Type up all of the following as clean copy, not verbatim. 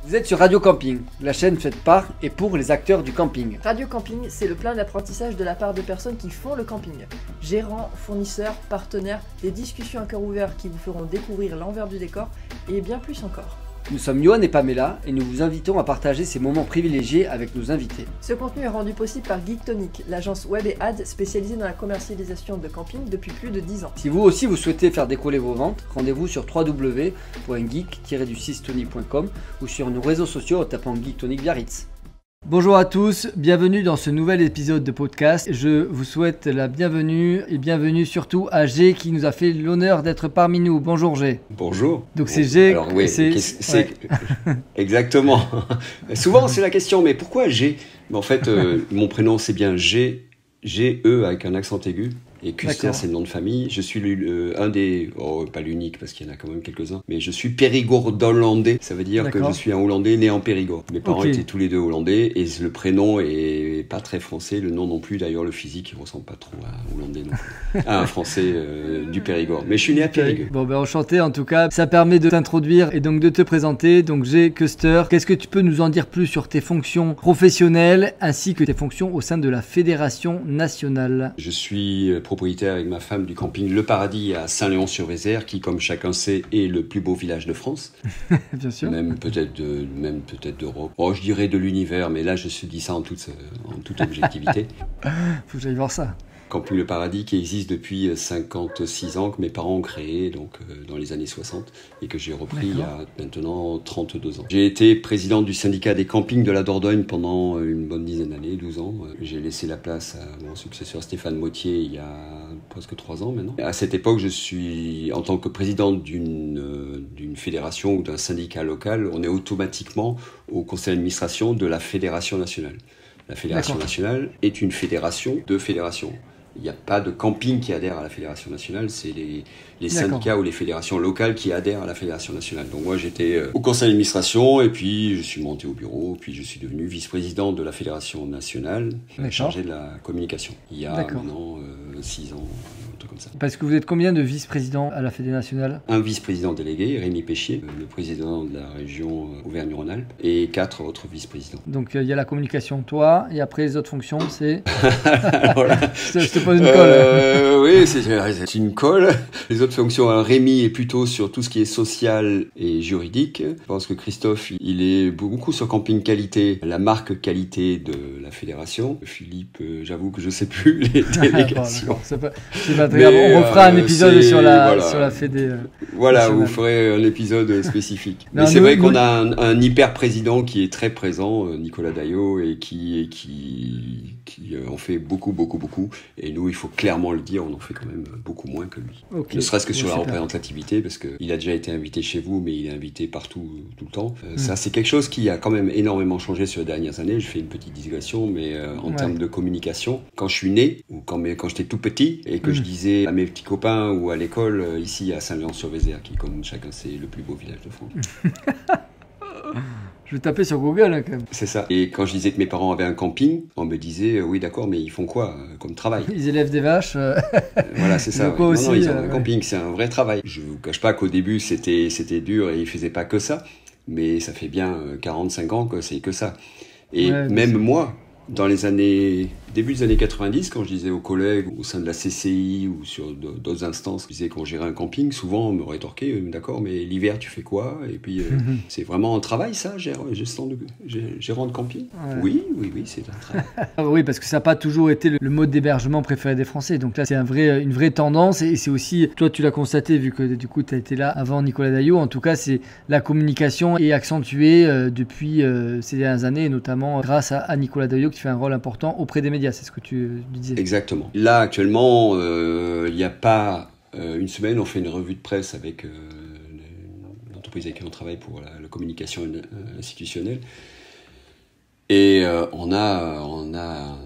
Vous êtes sur Radio Camping, la chaîne faite par et pour les acteurs du camping. Radio Camping, c'est le plein d'apprentissage de la part de personnes qui font le camping. Gérants, fournisseurs, partenaires, des discussions à cœur ouvert qui vous feront découvrir l'envers du décor et bien plus encore. Nous sommes Johan et Pamela et nous vous invitons à partager ces moments privilégiés avec nos invités. Ce contenu est rendu possible par Geektonic, l'agence web et ad spécialisée dans la commercialisation de camping depuis plus de 10 ans. Si vous aussi vous souhaitez faire décoller vos ventes, rendez-vous sur www.geek-tonic.com ou sur nos réseaux sociaux en tapant Geektonic Biarritz. Bonjour à tous, bienvenue dans ce nouvel épisode de podcast. Je vous souhaite la bienvenue et bienvenue surtout à G qui nous a fait l'honneur d'être parmi nous. Bonjour G. Bonjour. Donc c'est G. Alors oui, c'est ouais. Exactement. Souvent c'est la question, mais pourquoi G? En fait, mon prénom c'est bien G, G-E avec un accent aigu. Et Custer, c'est le nom de famille. Je suis un des... Oh, pas l'unique, parce qu'il y en a quand même quelques-uns. Mais je suis périgord-hollandais. Ça veut dire que je suis un Hollandais né en Périgord. Mes parents étaient tous les deux Hollandais. Et le prénom est pas très français. Le nom non plus. D'ailleurs, le physique, il ressemble pas trop à un Hollandais non plus. À un Français du Périgord. Mais je suis né à Périgueux. Bon, ben enchanté en tout cas. Ça permet de t'introduire et donc de te présenter. Donc j'ai Custer. Qu'est-ce que tu peux nous en dire plus sur tes fonctions professionnelles ainsi que tes fonctions au sein de la Fédération nationale? Je suis propriétaire avec ma femme du camping Le Paradis à Saint-Léon-sur-Vézère, qui, comme chacun sait, est le plus beau village de France. Bien sûr. Même peut-être d'Europe. Oh, je dirais de l'univers, mais là, je te dis ça en toute objectivité. Faut que j'aille voir ça. Camping Le Paradis qui existe depuis 56 ans, que mes parents ont créé donc, dans les années 60 et que j'ai repris il y a maintenant 32 ans. J'ai été président du syndicat des campings de la Dordogne pendant une bonne dizaine d'années, 12 ans. J'ai laissé la place à mon successeur Stéphane Mottier il y a presque 3 ans maintenant. À cette époque, je suis, en tant que président d'une fédération ou d'un syndicat local, on est automatiquement au conseil d'administration de la Fédération nationale. La Fédération nationale est une fédération de fédérations. Il n'y a pas de camping qui adhère à la Fédération nationale, c'est les syndicats ou les fédérations locales qui adhèrent à la Fédération nationale. Donc moi j'étais au conseil d'administration et puis je suis monté au bureau, puis je suis devenu vice-président de la Fédération nationale, chargé de la communication. Il y a maintenant 6 ans, un truc comme ça. Parce que vous êtes combien de vice-présidents à la Fédération nationale? Un vice-président délégué, Rémi Péchier, le président de la région Auvergne-Rhône-Alpes, et 4 autres vice-présidents. Donc il y a la communication, toi, et après les autres fonctions, c'est... Voilà. Je te pose une colle. Oui, c'est une colle. Les autres fonctions, Rémi est plutôt sur tout ce qui est social et juridique. Je pense que Christophe, il est beaucoup sur camping qualité, la marque qualité de la fédération. Philippe, j'avoue que je sais plus les délégations. C'est pas très grave. On refera un épisode sur la Fédé. Voilà, vous ferez un épisode spécifique. Mais c'est vrai qu'on a un hyper président qui est très présent, Nicolas Daillot, et qui en fait beaucoup. Et nous, il faut clairement le dire, on en fait quand même beaucoup moins que lui. Ne serait-ce que sur la représentativité, parce qu'il a déjà été invité chez vous, mais il est invité partout, tout le temps. Ça, c'est quelque chose qui a quand même énormément changé sur les dernières années. Je fais une petite digression, mais en termes de communication, quand je suis né, ou quand j'étais tout petit, et que je disais à mes petits copains ou à l'école, ici à Saint-Léon-sur-Vézère, qui, comme chacun sait, est le plus beau village de France. Je vais taper sur Google quand même. C'est ça. Et quand je disais que mes parents avaient un camping, on me disait oui d'accord, mais ils font quoi comme travail? Ils élèvent des vaches. Voilà, c'est ça. Non, ils ont un camping, c'est un vrai travail. Je vous cache pas qu'au début c'était dur et ils faisaient pas que ça, mais ça fait bien 45 ans que c'est que ça. Et même moi, dans les début des années 90, quand je disais aux collègues au sein de la CCI ou sur d'autres instances, je disais qu'on gérait un camping, souvent on me rétorquait, d'accord, mais l'hiver tu fais quoi? Et puis c'est vraiment un travail ça, gérant de camping? Oui, c'est un travail. Oui, parce que ça n'a pas toujours été le mode d'hébergement préféré des Français, donc là c'est une vraie tendance et c'est aussi, toi tu l'as constaté vu que du coup tu as été là avant Nicolas Daillot, en tout cas c'est la communication est accentuée depuis ces dernières années, et notamment grâce à Nicolas Daillot qui fait un rôle important auprès des médias. C'est ce que tu disais. Exactement. Là, actuellement, il n'y a pas une semaine, on fait une revue de presse avec l'entreprise avec qui on travaille pour la communication institutionnelle. Et on a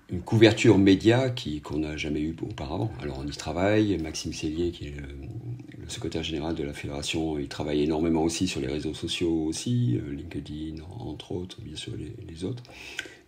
une couverture média qu'on n'a jamais eue auparavant. Alors, on y travaille. Maxime Cellier, qui est le secrétaire général de la fédération, il travaille énormément aussi sur les réseaux sociaux aussi, LinkedIn, entre autres, bien sûr les autres.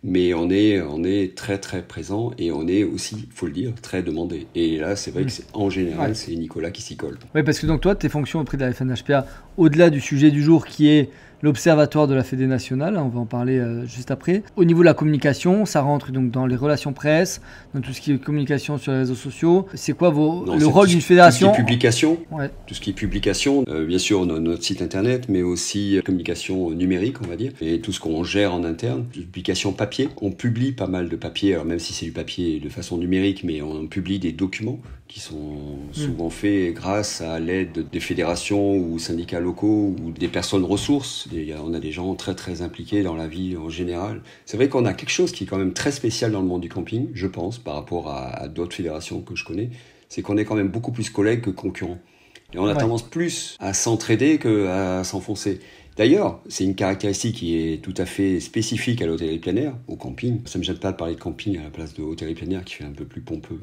mais on est très très présent et on est aussi, il faut le dire, très demandé. Et là, c'est vrai que en général, c'est Nicolas qui s'y colle. Oui, parce que donc toi, tes fonctions auprès de la FNHPA, au-delà du sujet du jour qui est l'Observatoire de la Fédé nationale, on va en parler juste après. Au niveau de la communication, ça rentre donc dans les relations presse, dans tout ce qui est communication sur les réseaux sociaux. C'est quoi le rôle d'une fédération ? Tout ce qui est publication, tout ce qui est publication, bien sûr notre site internet, mais aussi communication numérique, on va dire, et tout ce qu'on gère en interne, publication papier. On publie pas mal de papier, alors même si c'est du papier de façon numérique, mais on publie des documents qui sont souvent faits grâce à l'aide des fédérations ou syndicats locaux ou des personnes ressources. On a des gens très très impliqués dans la vie en général. C'est vrai qu'on a quelque chose qui est quand même très spécial dans le monde du camping, je pense, par rapport à d'autres fédérations que je connais, c'est qu'on est quand même beaucoup plus collègues que concurrents. Et on a tendance plus à s'entraider qu'à s'enfoncer. D'ailleurs, c'est une caractéristique qui est tout à fait spécifique à l'hôtellerie plein air, au camping. Ça me gêne pas de parler de camping à la place de hôtellerie plein air qui fait un peu plus pompeux.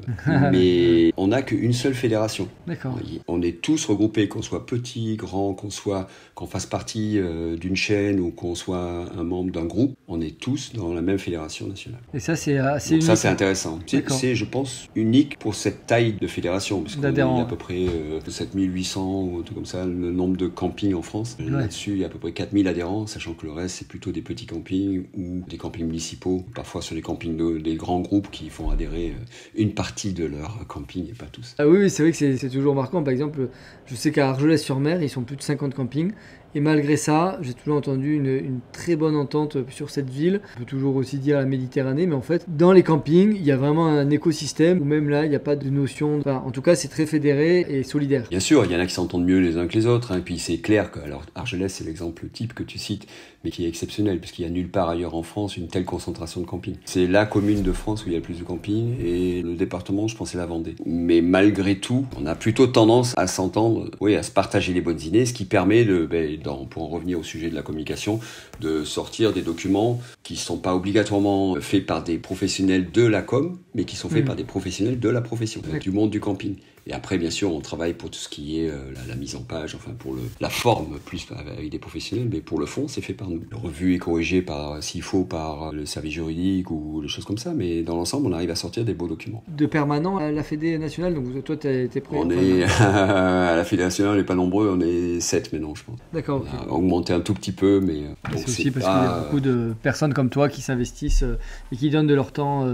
Mais on n'a qu'une seule fédération. D'accord. On est tous regroupés, qu'on soit petit, grand, qu'on fasse partie d'une chaîne ou qu'on soit un membre d'un groupe. On est tous dans la même fédération nationale. Et ça, c'est assez unique. Ça, c'est intéressant. C'est, je pense, unique pour cette taille de fédération. Parce qu'on est à peu près 7800 ou tout comme ça, le nombre de campings en France. Là-dessus, il y a à peu près 4000 adhérents, sachant que le reste, c'est plutôt des petits campings ou des campings municipaux. Parfois, sur les campings des grands groupes qui font adhérer une partie de leur camping et pas tous. Ah oui, c'est vrai que c'est toujours marquant. Par exemple, je sais qu'à Argelès-sur-Mer, ils sont plus de 50 campings. Et malgré ça, j'ai toujours entendu une très bonne entente sur cette ville. On peut toujours aussi dire la Méditerranée, mais en fait, dans les campings, il y a vraiment un écosystème où même là, il n'y a pas de notion... en tout cas, c'est très fédéré et solidaire. Bien sûr, il y en a qui s'entendent mieux les uns que les autres. Et puis c'est clair que, alors Argelès, c'est l'exemple type que tu cites, mais qui est exceptionnel, puisqu'il n'y a nulle part ailleurs en France une telle concentration de campings. C'est la commune de France où il y a le plus de campings, et le département, je pense, c'est la Vendée. Mais malgré tout, on a plutôt tendance à s'entendre, à se partager les bonnes idées, ce qui permet pour en revenir au sujet de la communication, de sortir des documents qui ne sont pas obligatoirement faits par des professionnels de la com, mais qui sont faits par des professionnels de la profession, du monde du camping. Et après, bien sûr, on travaille pour tout ce qui est la mise en page, enfin pour la forme, plus avec des professionnels, mais pour le fond, c'est fait par nous. Le revu est corrigé s'il faut, par le service juridique ou des choses comme ça, mais dans l'ensemble, on arrive à sortir des beaux documents. De permanent à la Fédé nationale, donc toi, t'es prêt? On est à la Fédé nationale, on n'est pas nombreux, on est 7 maintenant, je pense. D'accord. Okay. On a augmenté un tout petit peu, mais c'est aussi parce qu'il y a beaucoup de personnes comme toi qui s'investissent et qui donnent de leur temps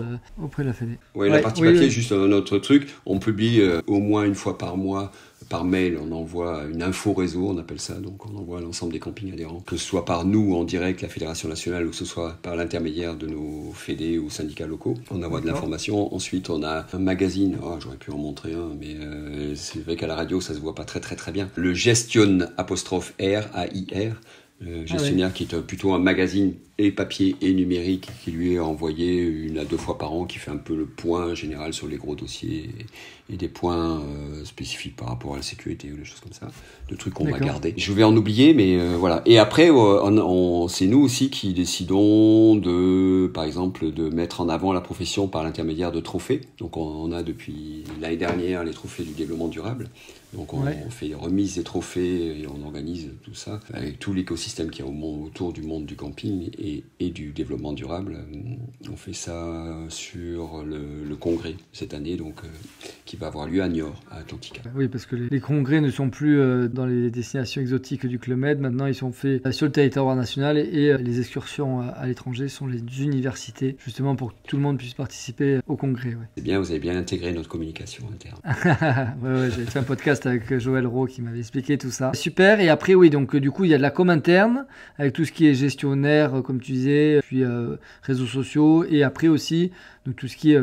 auprès de la Fédé. Oui, la partie papier, juste un autre truc, on publie au moins une fois par mois, par mail, on envoie une info réseau, on appelle ça, donc on envoie à l'ensemble des campings adhérents, que ce soit par nous en direct, la Fédération nationale, ou que ce soit par l'intermédiaire de nos fédés ou syndicats locaux. On envoie de l'information. Ensuite, on a un magazine, j'aurais pu en montrer un, mais c'est vrai qu'à la radio, ça se voit pas très très très bien. Le Gestion ''R, A-I-R, gestionnaire qui est plutôt un magazine et papier et numérique qui lui est envoyé 1 à 2 fois par an, qui fait un peu le point général sur les gros dossiers et des points spécifiques par rapport à la sécurité ou des choses comme ça, de trucs qu'on va garder. Je vais en oublier, mais voilà. Et après, c'est nous aussi qui décidons par exemple, de mettre en avant la profession par l'intermédiaire de trophées. Donc on a depuis l'année dernière les trophées du développement durable. Donc on fait remise des trophées et on organise tout ça avec tout l'écosystème qu'il y a autour du monde du camping et du développement durable. On fait ça sur le congrès cette année, donc qui va avoir lieu à Niort, à Atlantica. Oui, parce que les congrès ne sont plus dans les destinations exotiques du Club Med. Maintenant, ils sont faits sur le territoire national et les excursions à l'étranger sont les universités, justement pour que tout le monde puisse participer au congrès. Ouais. C'est bien, vous avez bien intégré notre communication interne. J'ai fait un podcast avec Joël Rowe qui m'avait expliqué tout ça. Super. Et après, donc du coup, il y a de la com interne avec tout ce qui est gestionnaire, comme tu disais, puis réseaux sociaux, et après aussi donc tout ce qui est,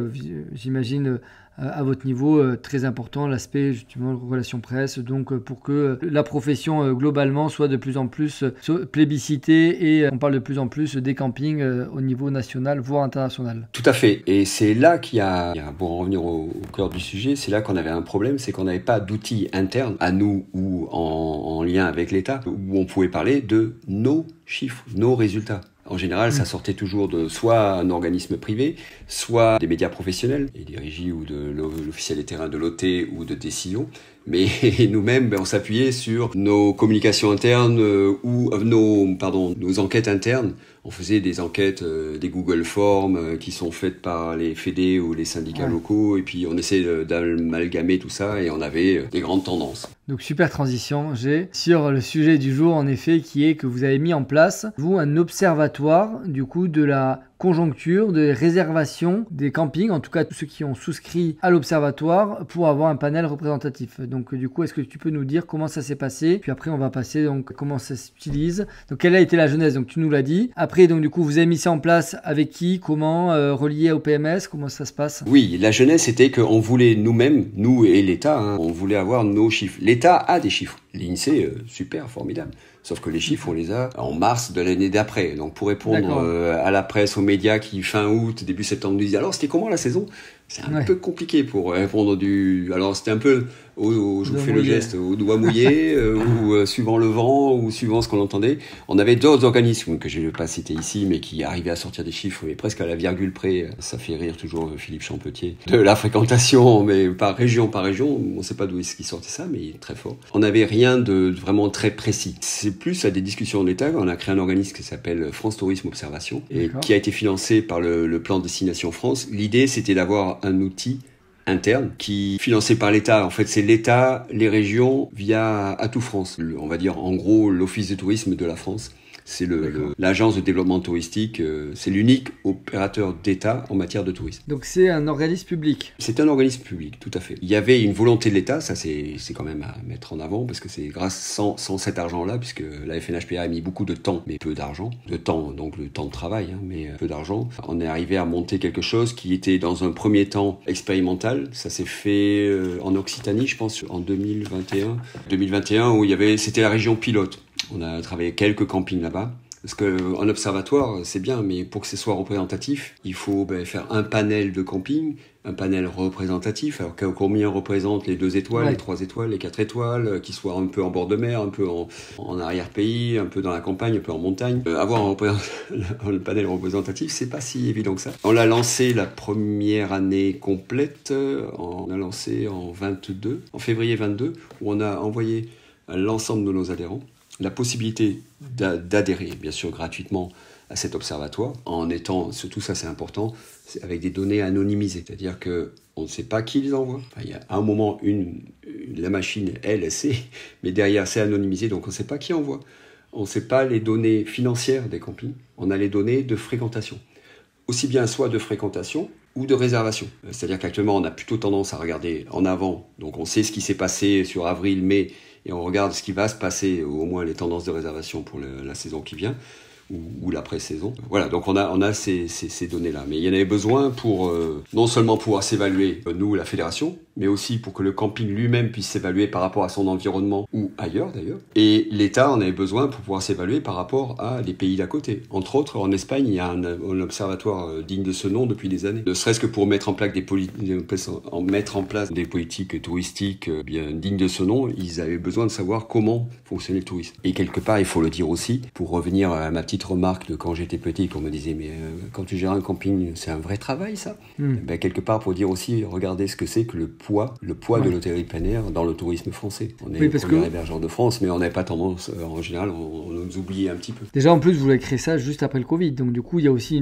j'imagine, à votre niveau, très important, l'aspect justement relations presse, donc pour que la profession globalement soit de plus en plus plébiscitée et on parle de plus en plus des campings au niveau national, voire international. Tout à fait, et c'est là qu'il y a pour en revenir au cœur du sujet, c'est là qu'on avait un problème, c'est qu'on n'avait pas d'outils internes à nous ou en lien avec l'État, où on pouvait parler de nos chiffres, nos résultats. En général, ça sortait toujours de soit un organisme privé, soit des médias professionnels, et des régies ou de l'officiel des terrains de l'OT ou de Décision. Mais nous-mêmes, on s'appuyait sur nos communications internes ou nos enquêtes internes. On faisait des enquêtes, des Google Forms qui sont faites par les fédés ou les syndicats locaux, et puis on essaie d'amalgamer tout ça et on avait des grandes tendances. Donc super transition, j'ai sur le sujet du jour en effet qui est que vous avez mis en place, vous, un observatoire du coup de la conjoncture, de réservation des campings, en tout cas tous ceux qui ont souscrit à l'observatoire pour avoir un panel représentatif. Donc du coup, est-ce que tu peux nous dire comment ça s'est passé? Puis après on va passer donc comment ça s'utilise. Donc quelle a été la genèse? Donc tu nous l'as dit. Après donc du coup vous avez mis ça en place avec qui? Comment? Relié au PMS? Comment ça se passe? Oui, la genèse c'était qu'on voulait nous-mêmes, nous et l'État, on voulait avoir nos chiffres. L'État a des chiffres. L'INSEE, super, formidable. Sauf que les chiffres, on les a en mars de l'année d'après. Donc pour répondre à la presse, aux médias qui, fin août, début septembre, nous disaient « Alors, c'était comment la saison ?» C'est un peu compliqué pour répondre Alors c'était un peu, je vous fais le geste, au doigt mouillé, ou suivant le vent, ou suivant ce qu'on entendait. On avait d'autres organismes que je ne vais pas citer ici, mais qui arrivaient à sortir des chiffres, mais presque à la virgule près. Ça fait rire toujours Philippe Champetier. De la fréquentation, mais par région, on ne sait pas d'où est-ce qu'il sortait ça, mais il est très fort. On n'avait rien de vraiment très précis. C'est plus à des discussions en État. On a créé un organisme qui s'appelle France Tourisme Observation, et qui a été financé par le plan Destination France. L'idée, c'était d'avoir un outil interne qui financé par l'État. En fait, c'est l'État, les régions via Atout France. On va dire en gros l'office de tourisme de la France. C'est l'agence de développement touristique, c'est l'unique opérateur d'État en matière de tourisme. Donc c'est un organisme public? C'est un organisme public, tout à fait. Il y avait une volonté de l'État, ça c'est quand même à mettre en avant, parce que c'est sans cet argent-là, puisque la FNHPA a mis beaucoup de temps, mais peu d'argent. De temps, donc le temps de travail, mais peu d'argent. On est arrivé à monter quelque chose qui était dans un premier temps expérimental. Ça s'est fait en Occitanie, je pense, en 2021. 2021, où c'était la région pilote. On a travaillé quelques campings là-bas. Parce qu'un observatoire, c'est bien, mais pour que ce soit représentatif, il faut faire un panel de camping, un panel représentatif. Alors combien représente les 2 étoiles, les 3 étoiles, les 4 étoiles, qui soient un peu en bord de mer, un peu en arrière-pays, un peu dans la campagne, un peu en montagne. Avoir un panel représentatif, c'est pas si évident que ça. On l'a lancé la première année complète, on a lancé en février 22, où on a envoyé à l'ensemble de nos adhérents la possibilité d'adhérer, bien sûr gratuitement, à cet observatoire, en étant, surtout ça c'est important, avec des données anonymisées. C'est-à-dire qu'on ne sait pas qui les envoie. Enfin, il y a à un moment, la machine, elle sait, mais derrière c'est anonymisé, donc on ne sait pas qui envoie. On ne sait pas les données financières des campings, on a les données de fréquentation. Aussi bien soit de fréquentation ou de réservation. C'est-à-dire qu'actuellement, on a plutôt tendance à regarder en avant, donc on sait ce qui s'est passé sur avril, mai, et on regarde ce qui va se passer, ou au moins les tendances de réservation pour la saison qui vient, ou la pré-saison. Voilà, donc on a ces données-là. Mais il y en avait besoin pour non seulement pouvoir s'évaluer, nous, la fédération, mais aussi pour que le camping lui-même puisse s'évaluer par rapport à son environnement, ou ailleurs d'ailleurs. Et l'État en avait besoin pour pouvoir s'évaluer par rapport à les pays d'à côté. Entre autres, en Espagne, il y a un observatoire digne de ce nom depuis des années. Ne serait-ce que pour mettre en place des politiques touristiques bien dignes de ce nom, ils avaient besoin de savoir comment fonctionnait le tourisme. Et quelque part, il faut le dire aussi, pour revenir à ma petite remarque de quand j'étais petit, qu'on me disait, mais quand tu gères un camping, c'est un vrai travail ça. Quelque part, pour dire aussi, regardez ce que c'est que le poids de l'hôtellerie plein air dans le tourisme français. On est le premier hébergeur de France, mais on n'avait pas tendance, en général, on nous oubliait un petit peu. Déjà, en plus, vous avez créé ça juste après le Covid, donc du coup, il y a aussi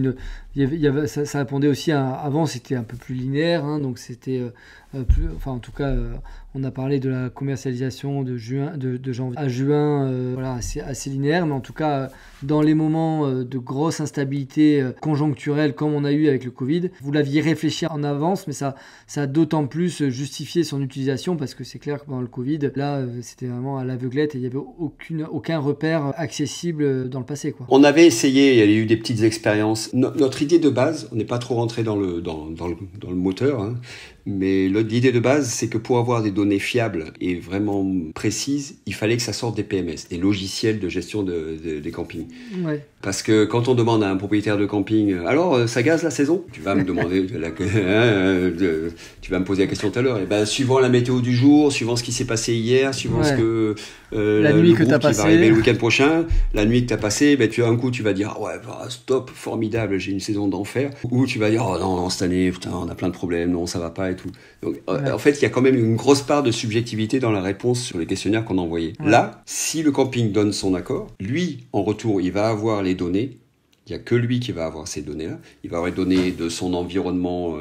ça répondait aussi avant, c'était un peu plus linéaire, donc c'était en tout cas, on a parlé de la commercialisation de janvier à juin, assez linéaire, mais en tout cas, dans les moments de grosse instabilité conjoncturelle comme on a eu avec le Covid, vous l'aviez réfléchi en avance, mais ça a d'autant plus justifié son utilisation, parce que c'est clair que pendant le Covid, là, c'était vraiment à l'aveuglette et il n'y avait aucun repère accessible dans le passé, quoi. On avait essayé, il y a eu des petites expériences. Notre idée de base, on n'est pas trop rentré dans le moteur, mais l'idée de base, c'est que pour avoir des données fiables et vraiment précises, il fallait que ça sorte des PMS, des logiciels de gestion des campings. Ouais. Parce que quand on demande à un propriétaire de camping, alors ça gaze la saison? Tu vas me demander, tu vas me poser la question tout à l'heure. Et suivant la météo du jour, suivant ce qui s'est passé hier, suivant ce que la nuit que tu as passée, va arriver le week-end prochain, la nuit que tu as passée, un coup tu vas dire stop, formidable, j'ai une saison d'enfer. Ou tu vas dire oh non cette année putain on a plein de problèmes, non ça va pas. et tout. Donc, en fait, il y a quand même une grosse part de subjectivité dans la réponse sur les questionnaires qu'on a envoyés. Ouais. Là, si le camping donne son accord, lui, en retour, il va avoir les données. Il n'y a que lui qui va avoir ces données-là. Il va avoir les données de son environnement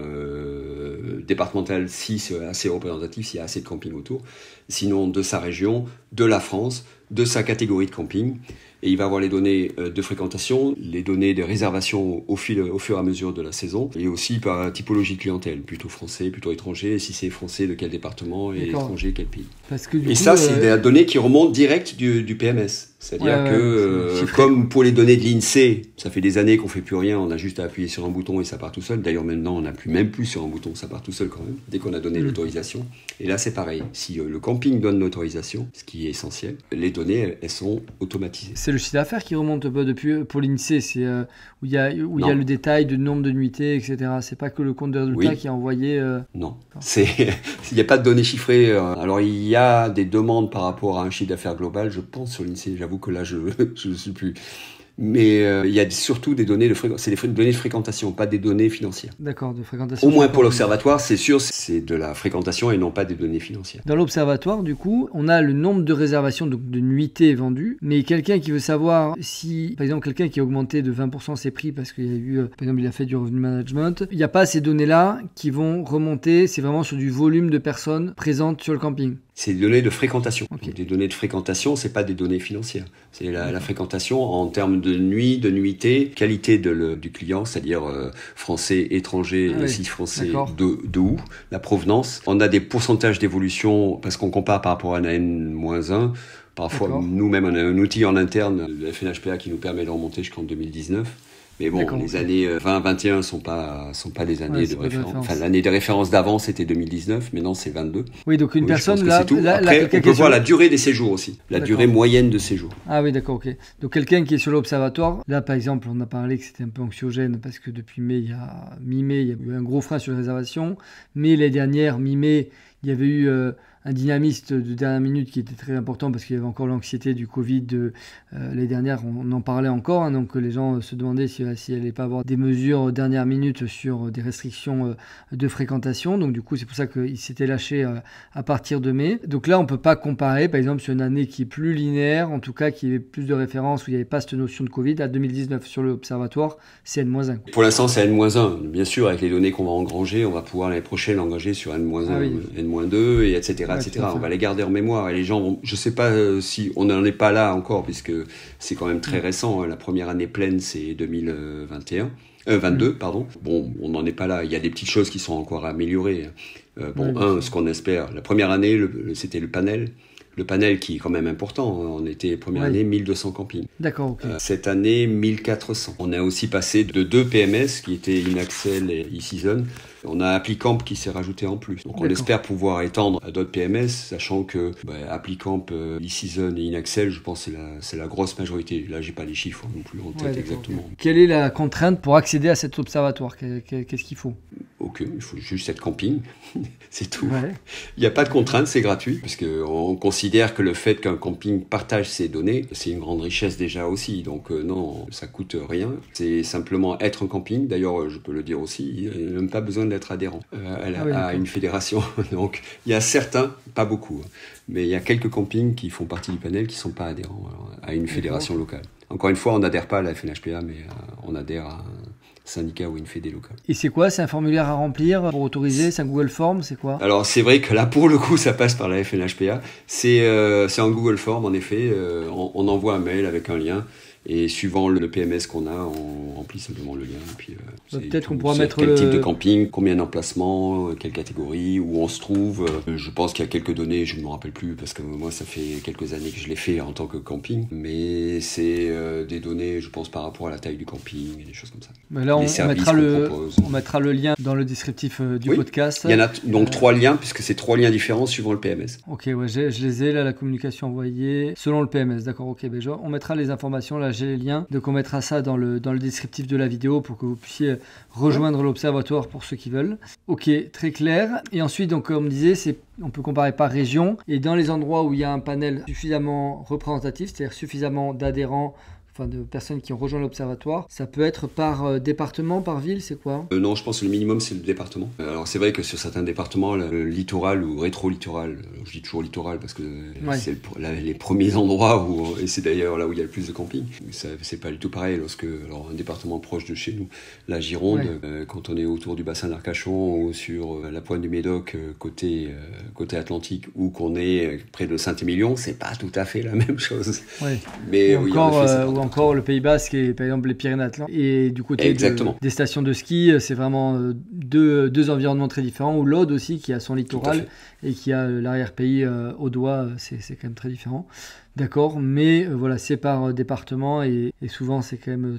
départemental, si c'est assez représentatif, s'il y a assez de camping autour. Sinon, de sa région, de la France, de sa catégorie de camping. Et il va avoir les données de fréquentation, les données de réservation au fur et à mesure de la saison, et aussi par typologie de clientèle, plutôt français, plutôt étranger, et si c'est français, de quel département, et étranger, quel pays. Parce que, et ça, c'est des données qui remontent direct du PMS. C'est-à-dire que, comme pour les données de l'INSEE, ça fait des années qu'on fait plus rien, on a juste à appuyer sur un bouton et ça part tout seul. D'ailleurs, maintenant, on n'appuie même plus sur un bouton, ça part tout seul quand même, dès qu'on a donné l'autorisation. Et là, c'est pareil. Si le camping donne l'autorisation, ce qui est essentiel, les données, elles sont automatisées. C'est le chiffre d'affaires qui remonte depuis pour l'INSEE, c'est où il y a le détail du nombre de nuitées, etc. C'est pas que le compte de résultats qui est envoyé. Non, il n'y a pas de données chiffrées. Alors, il y a des demandes par rapport à un chiffre d'affaires global, je pense, sur l'INSEE. J'avoue que là, je ne sais plus. Mais il y a surtout des données de fréquentation. C'est des données de fréquentation, pas des données financières. D'accord, de fréquentation. Au moins pour l'observatoire, c'est sûr, c'est de la fréquentation et non pas des données financières. Dans l'observatoire, du coup, on a le nombre de réservations, donc de nuitées vendues. Mais quelqu'un qui veut savoir si, par exemple, quelqu'un qui a augmenté de 20% ses prix parce qu'il y a eu, par exemple, il a fait du revenu management, il n'y a pas ces données-là qui vont remonter. C'est vraiment sur du volume de personnes présentes sur le camping. C'est des données de fréquentation. Okay. Donc, des données de fréquentation, c'est pas des données financières. C'est la fréquentation en termes de nuit, de nuitée, qualité du client, c'est-à-dire français, étranger, si français, de où, la provenance. On a des pourcentages d'évolution parce qu'on compare par rapport à un N-1. Parfois, nous-mêmes, on a un outil en interne, le FNHPA, qui nous permet de remonter jusqu'en 2019. Mais bon, les années 20-21 sont pas les années de référence. Enfin, l'année de référence d'avant, c'était 2019, maintenant c'est 22. Oui, donc une personne là, après, on peut voir la durée des séjours aussi, la durée moyenne de séjour. Ah oui, d'accord, ok. Donc quelqu'un qui est sur l'observatoire, là par exemple, on a parlé que c'était un peu anxiogène parce que depuis mi-mai, il y a eu un gros frein sur les réservations. Mais l'année dernière, mi-mai, il y avait eu un dynamiste de dernière minute qui était très important parce qu'il y avait encore l'anxiété du Covid. L'année dernière, on en parlait encore, donc les gens se demandaient s'il n'allait pas avoir des mesures dernière minute sur des restrictions de fréquentation. Donc du coup, c'est pour ça qu'il s'était lâché à partir de mai. Donc là, on ne peut pas comparer, par exemple, sur une année qui est plus linéaire, en tout cas qui avait plus de références, où il n'y avait pas cette notion de Covid, à 2019 sur l'observatoire, c'est N-1. Pour l'instant, c'est N-1. Bien sûr, avec les données qu'on va engranger, on va pouvoir l'année prochaine engager sur N-1, N-2, et etc. On va les garder en mémoire et les gens vont, je sais pas si on n'en est pas là encore puisque c'est quand même très récent. La première année pleine c'est 22 pardon. Bon, on n'en est pas là. Il y a des petites choses qui sont encore à améliorer. Ce qu'on espère. La première année, c'était le panel. Le panel qui est quand même important. On était première année 1200 campings. D'accord. Okay. Cette année 1400. On a aussi passé de 2 PMS qui étaient Inaxel et eSeason. On a Applicamp qui s'est rajouté en plus. Donc on espère pouvoir étendre à d'autres PMS, sachant que Applicamp, eSeason et Inaxel, je pense que c'est la grosse majorité. Là, j'ai pas les chiffres non plus en tête exactement. Quelle est la contrainte pour accéder à cet observatoire ? Qu'est-ce qu'il faut ? Aucune, il faut juste être camping, c'est tout. Il n'y a pas de contrainte, c'est gratuit, parce qu'on considère que le fait qu'un camping partage ses données, c'est une grande richesse déjà aussi. Donc non, ça coûte rien. C'est simplement être un camping. D'ailleurs, je peux le dire aussi, il n'y a même pas besoin d'être adhérent à une fédération. Donc il y a certains, pas beaucoup, mais il y a quelques campings qui font partie du panel qui ne sont pas adhérents à une fédération locale. Encore une fois, on n'adhère pas à la FNHPA, mais on adhère à un syndicat ou une fédé locale. Et c'est quoi ? C'est un formulaire à remplir pour autoriser ? C'est un Google Form ? C'est quoi ? Alors c'est vrai que là, pour le coup, ça passe par la FNHPA. C'est un Google Form, en effet. On envoie un mail avec un lien. Et suivant le PMS qu'on a, on remplit simplement le lien. Et puis, peut-être qu'on pourra mettre quel type de camping, combien d'emplacements, quelle catégorie, où on se trouve. Je pense qu'il y a quelques données, je ne me rappelle plus, parce que moi, ça fait quelques années que je l'ai fait en tant que camping. Mais c'est des données, je pense, par rapport à la taille du camping et des choses comme ça. Mais là, on mettra le lien dans le descriptif du podcast. Il y en a donc 3 liens, puisque c'est 3 liens différents suivant le PMS. Ok, je les ai, là, la communication envoyée selon le PMS. D'accord, ok. On mettra les informations, là, j'ai les liens. Donc, on mettra ça dans le descriptif de la vidéo pour que vous puissiez rejoindre l'observatoire pour ceux qui veulent. Ok, très clair. Et ensuite, donc, comme on disait, on peut comparer par région. Et dans les endroits où il y a un panel suffisamment représentatif, c'est-à-dire suffisamment d'adhérents, enfin de personnes qui ont rejoint l'observatoire, ça peut être par département, par ville, c'est quoi? Non, je pense que le minimum, c'est le département. Alors c'est vrai que sur certains départements, le littoral ou rétro-littoral, je dis toujours littoral parce que c'est les premiers endroits et c'est d'ailleurs là où il y a le plus de camping. C'est pas du tout pareil alors un département proche de chez nous, la Gironde, quand on est autour du bassin d'Arcachon ou sur la pointe du Médoc côté Atlantique ou qu'on est près de Saint-Émilion, c'est pas tout à fait la même chose. Ouais. Mais ou encore le Pays Basque et par exemple les Pyrénées-Atlantiques. Et du côté des stations de ski, c'est vraiment deux environnements très différents. Ou l'Aude aussi qui a son littoral et qui a l'arrière-pays audois, c'est quand même très différent. D'accord, mais voilà, c'est par département et souvent c'est quand même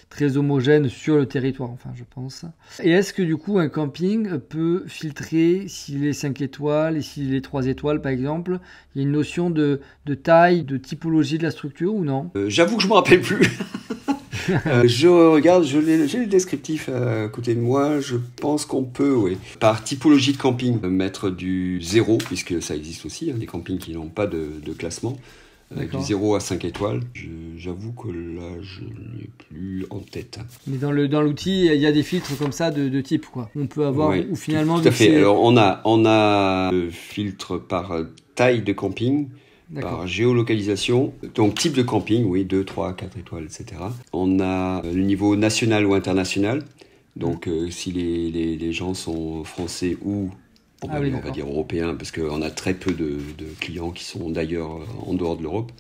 très homogène sur le territoire, enfin je pense. Et est-ce que du coup un camping peut filtrer s'il est 5 étoiles et s'il est 3 étoiles par exemple? Il y a une notion de taille, de typologie de la structure ou non? J'avoue que je ne me rappelle plus. Je regarde, j'ai le descriptif à côté de moi, je pense qu'on peut, par typologie de camping, mettre du 0, puisque ça existe aussi, des campings qui n'ont pas de classement, du 0 à 5 étoiles. J'avoue que là, je n'ai plus en tête. Mais dans l'outil, il y a des filtres comme ça de type, quoi. On peut avoir, ou finalement... Tout à fait, alors on a le filtre par taille de camping, par géolocalisation, donc type de camping, 2, 3, 4 étoiles, etc. On a le niveau national ou international, donc si les gens sont français ou on va dire européens, parce qu'on a très peu de clients qui sont d'ailleurs en dehors de l'Europe.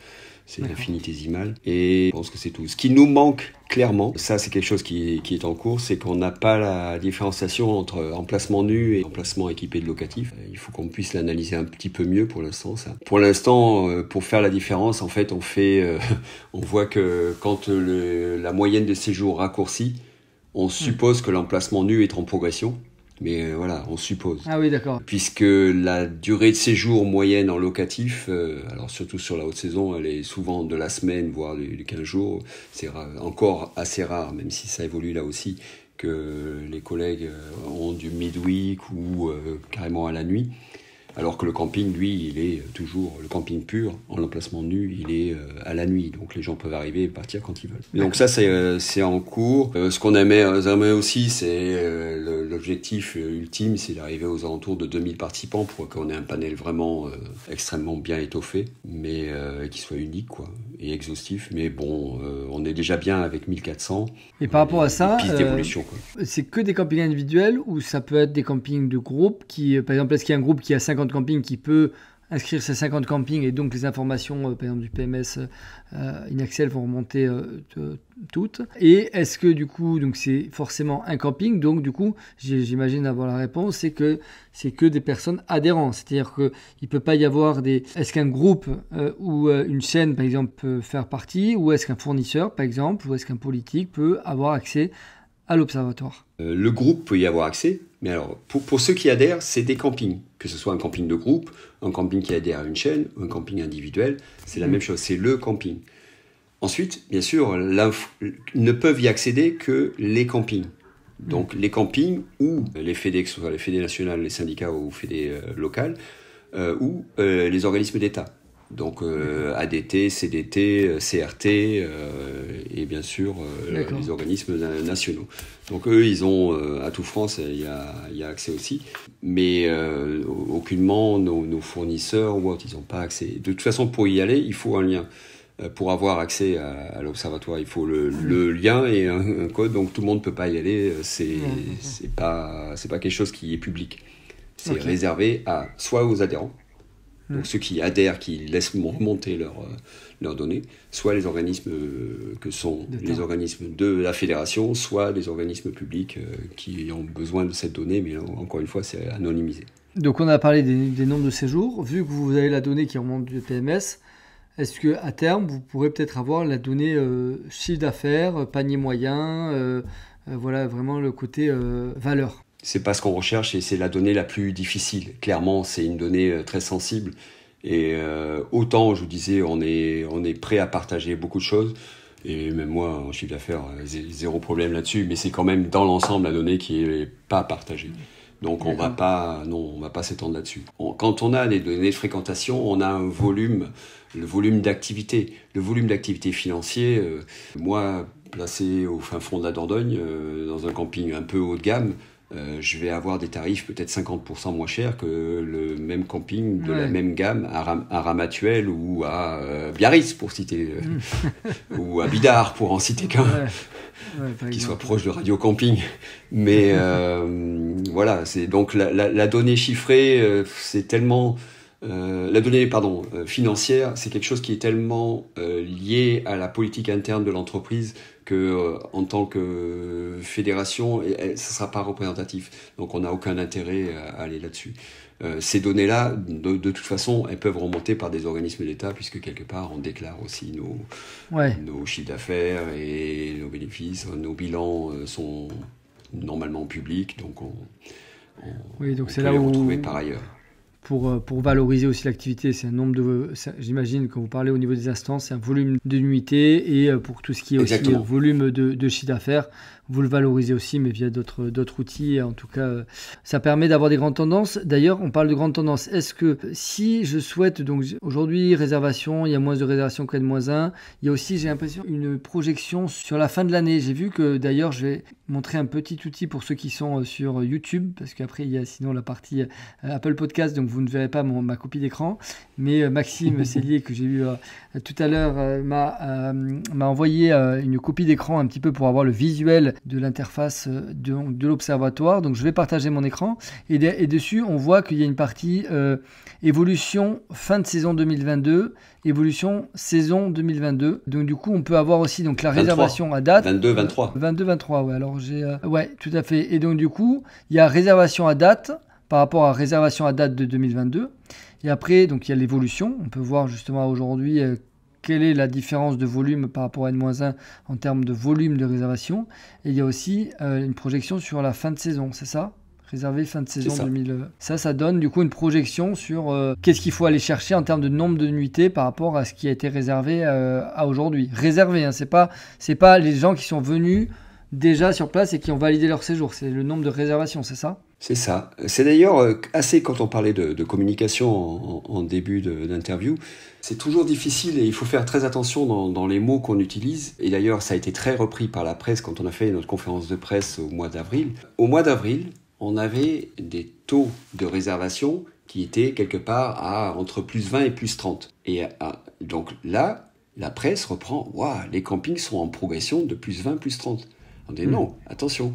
C'est infinitésimal. Et je pense que c'est tout. Ce qui nous manque clairement, ça c'est quelque chose qui est en cours, c'est qu'on n'a pas la différenciation entre emplacement nu et emplacement équipé de locatif. Il faut qu'on puisse l'analyser un petit peu mieux pour l'instant. Ça. Pour l'instant, pour faire la différence, en fait, on voit que quand la moyenne de séjour raccourcit, on suppose que l'emplacement nu est en progression. Mais voilà, on suppose. Ah oui, d'accord. Puisque la durée de séjour moyenne en locatif, alors surtout sur la haute saison, elle est souvent de la semaine, voire les 15 jours. C'est encore assez rare, même si ça évolue là aussi, que les collègues ont du midweek ou carrément à la nuit. Alors que le camping, lui, il est toujours, le camping pur, en emplacement nu, il est à la nuit. Donc les gens peuvent arriver et partir quand ils veulent. Et donc ça, c'est en cours. Ce qu'on aimerait aussi, c'est l'objectif ultime, c'est d'arriver aux alentours de 2000 participants pour qu'on ait un panel vraiment extrêmement bien étoffé, mais qui soit unique, quoi, et exhaustif. Mais bon, on est déjà bien avec 1400. Et par rapport à ça, pistes d'évolution, quoi. C'est que des campings individuels ou ça peut être des campings de groupe qui, par exemple, est-ce qu'il y a un groupe qui a 50 campings qui peut inscrire ces 50 campings et donc les informations, par exemple du PMS Inaxel vont remonter toutes. Et est-ce que du coup, donc c'est forcément un camping, donc du coup, j'imagine avoir la réponse, c'est que des personnes adhérentes, c'est-à-dire que il peut pas y avoir est-ce qu'un groupe ou une chaîne par exemple peut faire partie, ou est-ce qu'un fournisseur par exemple, ou est-ce qu'un politique peut avoir accès à l'observatoire? Le groupe peut y avoir accès, mais alors pour ceux qui adhèrent, c'est des campings. Que ce soit un camping de groupe, un camping qui adhère à une chaîne, un camping individuel, c'est la même chose, c'est le camping. Ensuite, bien sûr, ne peuvent y accéder que les campings. Donc les campings ou les fédés, que ce soit les fédés nationales, les syndicats ou fédés locales, ou les organismes d'État. Donc ADT, CDT, CRT et bien sûr les organismes nationaux. Donc eux, ils ont à tout France, il y a accès aussi, mais aucunement nos fournisseurs ou autres, ils n'ont pas accès. De toute façon, pour y aller, il faut un lien. Pour avoir accès à l'observatoire, il faut le lien et un code, donc tout le monde ne peut pas y aller. C'est pas quelque chose qui est public. C'est réservé soit aux adhérents. Donc ceux qui adhèrent, qui laissent remonter leurs données, soit les organismes que sont les organismes de la fédération, soit les organismes publics qui ont besoin de cette donnée, mais encore une fois, c'est anonymisé. Donc on a parlé des nombres de séjours. Vu que vous avez la donnée qui remonte du PMS, est-ce qu'à terme, vous pourrez peut-être avoir la donnée chiffre d'affaires, panier moyen, voilà vraiment le côté valeur? C'est pas ce qu'on recherche et c'est la donnée la plus difficile. Clairement, c'est une donnée très sensible. Et autant, je vous disais, on est prêt à partager beaucoup de choses. Et même moi, en chiffre d'affaires, zéro problème là-dessus. Mais c'est quand même dans l'ensemble la donnée qui est pas partagée. Donc on va pas s'étendre là-dessus. Quand on a des données de fréquentation, on a le volume d'activité. Le volume d'activité financier, moi, placé au fin fond de la Dordogne, dans un camping un peu haut de gamme, je vais avoir des tarifs peut-être 50% moins chers que le même camping de la même gamme à Ramatuelle ou à Biarritz, pour citer, ou à Bidart, pour en citer qu'un, qui soit proche de Radio Camping. Mais voilà, c'est donc la donnée chiffrée, c'est tellement... la donnée financière, c'est quelque chose qui est tellement lié à la politique interne de l'entreprise que en tant que fédération, ça ne sera pas représentatif. Donc on n'a aucun intérêt à aller là-dessus. Ces données-là, de toute façon, elles peuvent remonter par des organismes d'État, puisque quelque part, on déclare aussi nos chiffres d'affaires et nos bénéfices. Nos bilans sont normalement publics, donc on c'est peut là les où... retrouver par ailleurs. Pour valoriser aussi l'activité, c'est un nombre j'imagine, quand vous parlez au niveau des instances, c'est un volume de nuitées, et pour tout ce qui est aussi volume de chiffre d'affaires, vous le valorisez aussi, mais via d'autres outils. Et en tout cas, ça permet d'avoir des grandes tendances. D'ailleurs, on parle de grandes tendances. Est-ce que si je souhaite, donc aujourd'hui, réservation, il y a moins de réservations qu'à -1, il y a aussi, j'ai l'impression, une projection sur la fin de l'année. J'ai vu que, d'ailleurs, je vais montrer un petit outil pour ceux qui sont sur YouTube, parce qu'après, il y a sinon la partie Apple Podcast, donc vous ne verrez pas ma copie d'écran. Mais Maxime Cellier, que j'ai eu tout à l'heure, m'a envoyé une copie d'écran un petit peu pour avoir le visuel de l'interface de l'observatoire. Donc je vais partager mon écran, et dessus on voit qu'il y a une partie évolution fin de saison 2022, évolution saison 2022. Donc du coup on peut avoir aussi donc la 23, réservation à date 22-23 ouais, alors ouais, tout à fait. Et donc du coup il y a réservation à date par rapport à réservation à date de 2022, et après donc il y a l'évolution. On peut voir justement aujourd'hui quelle est la différence de volume par rapport à N-1 en termes de volume de réservation. Et il y a aussi une projection sur la fin de saison, c'est ça ? Réservé fin de saison 2000. Ça donne du coup une projection sur qu'est-ce qu'il faut aller chercher en termes de nombre de nuitées par rapport à ce qui a été réservé à aujourd'hui. Réservé, hein, c'est pas les gens qui sont venus déjà sur place et qui ont validé leur séjour, c'est le nombre de réservations, c'est ça ? C'est ça. C'est d'ailleurs assez, quand on parlait de communication en début d'interview, c'est toujours difficile et il faut faire très attention dans les mots qu'on utilise. Et d'ailleurs, ça a été très repris par la presse quand on a fait notre conférence de presse au mois d'avril. Au mois d'avril, on avait des taux de réservation qui étaient quelque part à entre plus 20 et plus 30. Et donc là, la presse reprend, les campings sont en progression de plus 20, plus 30. On dit non, attention.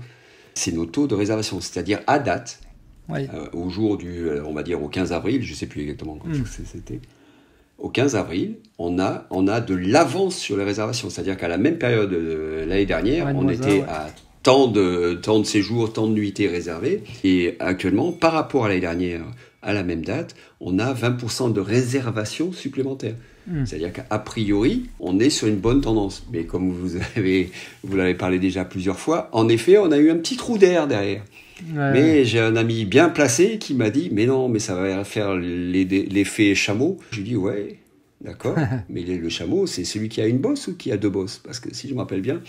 C'est nos taux de réservation, c'est-à-dire à date, au jour on va dire au 15 avril, je ne sais plus exactement quand c'était. Au 15 avril, on a de l'avance sur les réservations, c'est-à-dire qu'à la même période l'année dernière, on était à tant de séjours, tant de nuitées réservées, et actuellement, par rapport à l'année dernière, à la même date, on a 20% de réservations supplémentaires. C'est-à-dire qu'a priori, on est sur une bonne tendance. Mais comme vous l'avez parlé déjà plusieurs fois, en effet, on a eu un petit trou d'air derrière. Mais j'ai un ami bien placé qui m'a dit « Mais non, mais ça va faire l'effet chameau. » Je lui dis « Ouais, d'accord. Mais le chameau, c'est celui qui a une bosse ou qui a deux bosses ? Parce que si je me rappelle bien... »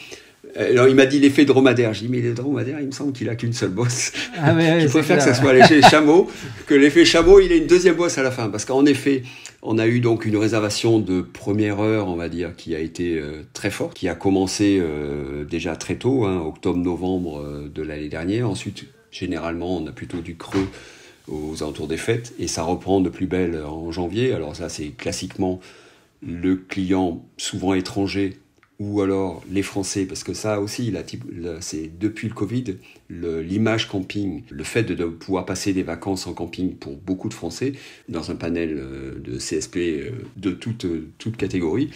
Alors il m'a dit l'effet dromadaire. Je dis mais le dromadaire, il me semble qu'il a qu'une seule bosse. Je préfère que ça soit l'effet chameau, que l'effet chameau il ait une deuxième bosse à la fin. Parce qu'en effet, on a eu donc une réservation de première heure, on va dire, qui a été très forte, qui a commencé déjà très tôt, octobre-novembre de l'année dernière. Ensuite, généralement, on a plutôt du creux aux alentours des fêtes et ça reprend de plus belle en janvier. Alors ça, c'est classiquement le client souvent étranger ou alors les Français, parce que ça aussi, c'est depuis le Covid, l'image camping, le fait de pouvoir passer des vacances en camping pour beaucoup de Français, dans un panel de CSP de toute catégorie,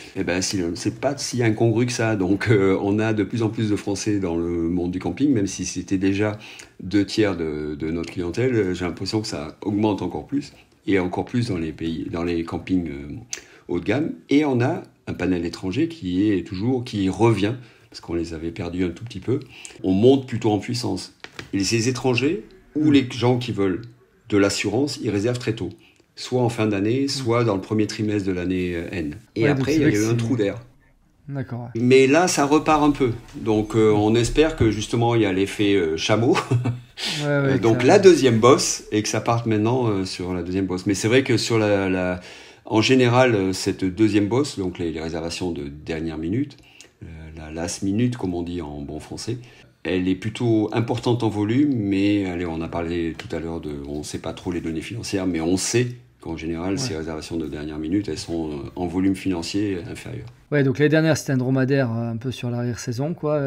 c'est pas si incongru que ça. Donc on a de plus en plus de Français dans le monde du camping, même si c'était déjà 2/3 de notre clientèle, j'ai l'impression que ça augmente encore plus, et encore plus dans les campings haut de gamme, et on a un panel étranger qui revient, parce qu'on les avait perdus un tout petit peu. On monte plutôt en puissance. Et ces étrangers, ou les gens qui veulent de l'assurance, ils réservent très tôt. Soit en fin d'année, soit dans le premier trimestre de l'année N. Et après, il y a eu un trou d'air. D'accord. Ouais. Mais là, ça repart un peu. Donc, on espère que justement, il y a l'effet chameau. Donc, la deuxième bosse, et que ça parte maintenant sur la deuxième bosse. Mais c'est vrai que sur en général, cette deuxième bosse, donc les réservations de dernière minute, la last minute, comme on dit en bon français, elle est plutôt importante en volume, mais allez, on a parlé tout à l'heure on ne sait pas trop les données financières, mais on sait qu'en général, ces réservations de dernière minute, elles sont en volume financier inférieur. Ouais, donc l'année dernière, c'était un dromadaire un peu sur l'arrière-saison, quoi.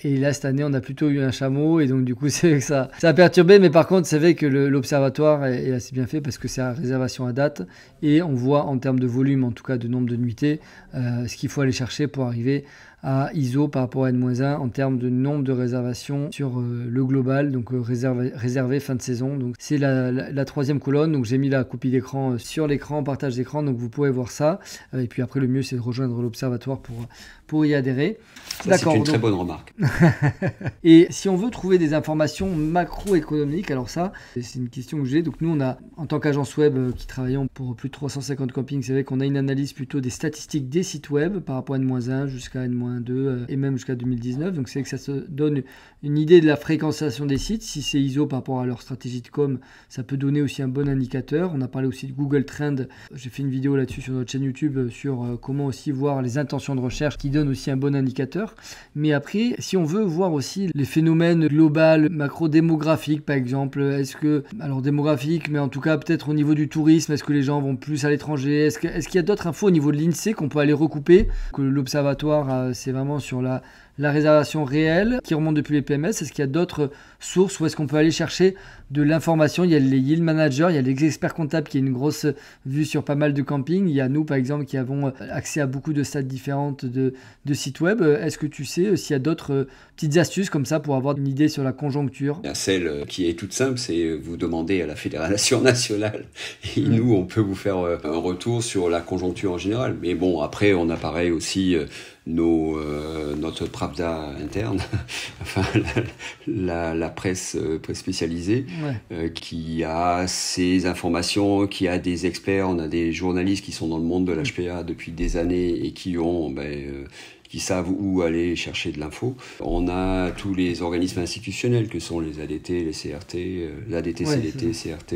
Et là, cette année, on a plutôt eu un chameau, et donc du coup, c'est vrai que ça a perturbé. Mais par contre, c'est vrai que l'observatoire est assez bien fait parce que c'est à réservation à date, et on voit en termes de volume, en tout cas de nombre de nuitées, ce qu'il faut aller chercher pour arriver à ISO par rapport à N-1 en termes de nombre de réservations sur le global, donc réservé fin de saison. Donc c'est la troisième colonne, donc j'ai mis la copie d'écran sur l'écran, partage d'écran, donc vous pouvez voir ça. Et puis après, le mieux, c'est de rejoindre l'observatoire pour y adhérer. C'est une très bonne remarque. Et si on veut trouver des informations macroéconomiques, alors ça, c'est une question que j'ai. Donc nous, on a, en tant qu'agence web qui travaillons pour plus de 350 campings, c'est vrai qu'on a une analyse plutôt des statistiques des sites web par rapport à N-1 jusqu'à N-2 et même jusqu'à 2019. Donc c'est que ça se donne une idée de la fréquentation des sites. Si c'est ISO par rapport à leur stratégie de com, ça peut donner aussi un bon indicateur. On a parlé aussi de Google Trend. J'ai fait une vidéo là-dessus sur notre chaîne YouTube sur comment aussi voir les intentions de recherche qui donnent aussi un bon indicateur. Mais après, si on veut voir aussi les phénomènes globaux, macro-démographiques par exemple, alors démographique, mais en tout cas peut-être au niveau du tourisme, est-ce que les gens vont plus à l'étranger, est-ce qu'il y a d'autres infos au niveau de l'INSEE qu'on peut aller recouper, que l'observatoire c'est vraiment sur la réservation réelle qui remonte depuis les PMS. Est-ce qu'il y a d'autres sources où est-ce qu'on peut aller chercher de l'information? Il y a les yield managers, il y a les experts comptables qui ont une grosse vue sur pas mal de campings. Il y a nous par exemple qui avons accès à beaucoup de stats différentes de sites web. Est-ce que tu sais s'il y a d'autres petites astuces comme ça pour avoir une idée sur la conjoncture? Il y a celle qui est toute simple, c'est vous demander à la Fédération nationale et nous on peut vous faire un retour sur la conjoncture en général. Mais bon, après on a pareil aussi notre Pravda interne, enfin la presse spécialisée, qui a ces informations, qui a des experts. On a des journalistes qui sont dans le monde de l'HPA depuis des années et qui savent où aller chercher de l'info. On a tous les organismes institutionnels que sont les ADT, les CRT, l'ADT, CDT, CRT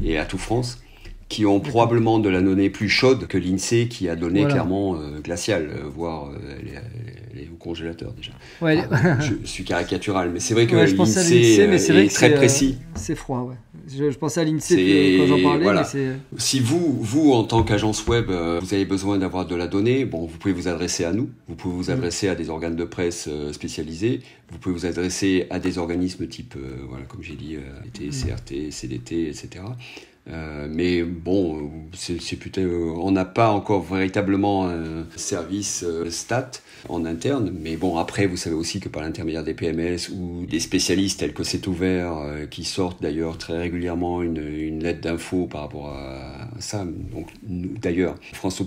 et Atout France, qui ont probablement de la donnée plus chaude que l'INSEE qui a donné clairement glaciale, voire elle est au congélateur déjà. Ouais, je suis caricatural, mais c'est vrai que l'INSEE est très précis. C'est froid, ouais. Je pensais à l'INSEE quand j'en parlais. Voilà. Mais si vous, en tant qu'agence web, vous avez besoin d'avoir de la donnée, bon, vous pouvez vous adresser à nous, vous pouvez vous adresser à des organes de presse spécialisés, vous pouvez vous adresser à des organismes type, comme j'ai dit, CRT, CDT, etc. Mais bon, c'est plutôt, on n'a pas encore véritablement un service stat en interne, mais bon, après vous savez aussi que par l'intermédiaire des PMS ou des spécialistes tels que C'est Ouvert qui sortent d'ailleurs très régulièrement une lettre d'info par rapport à ça. Donc d'ailleurs France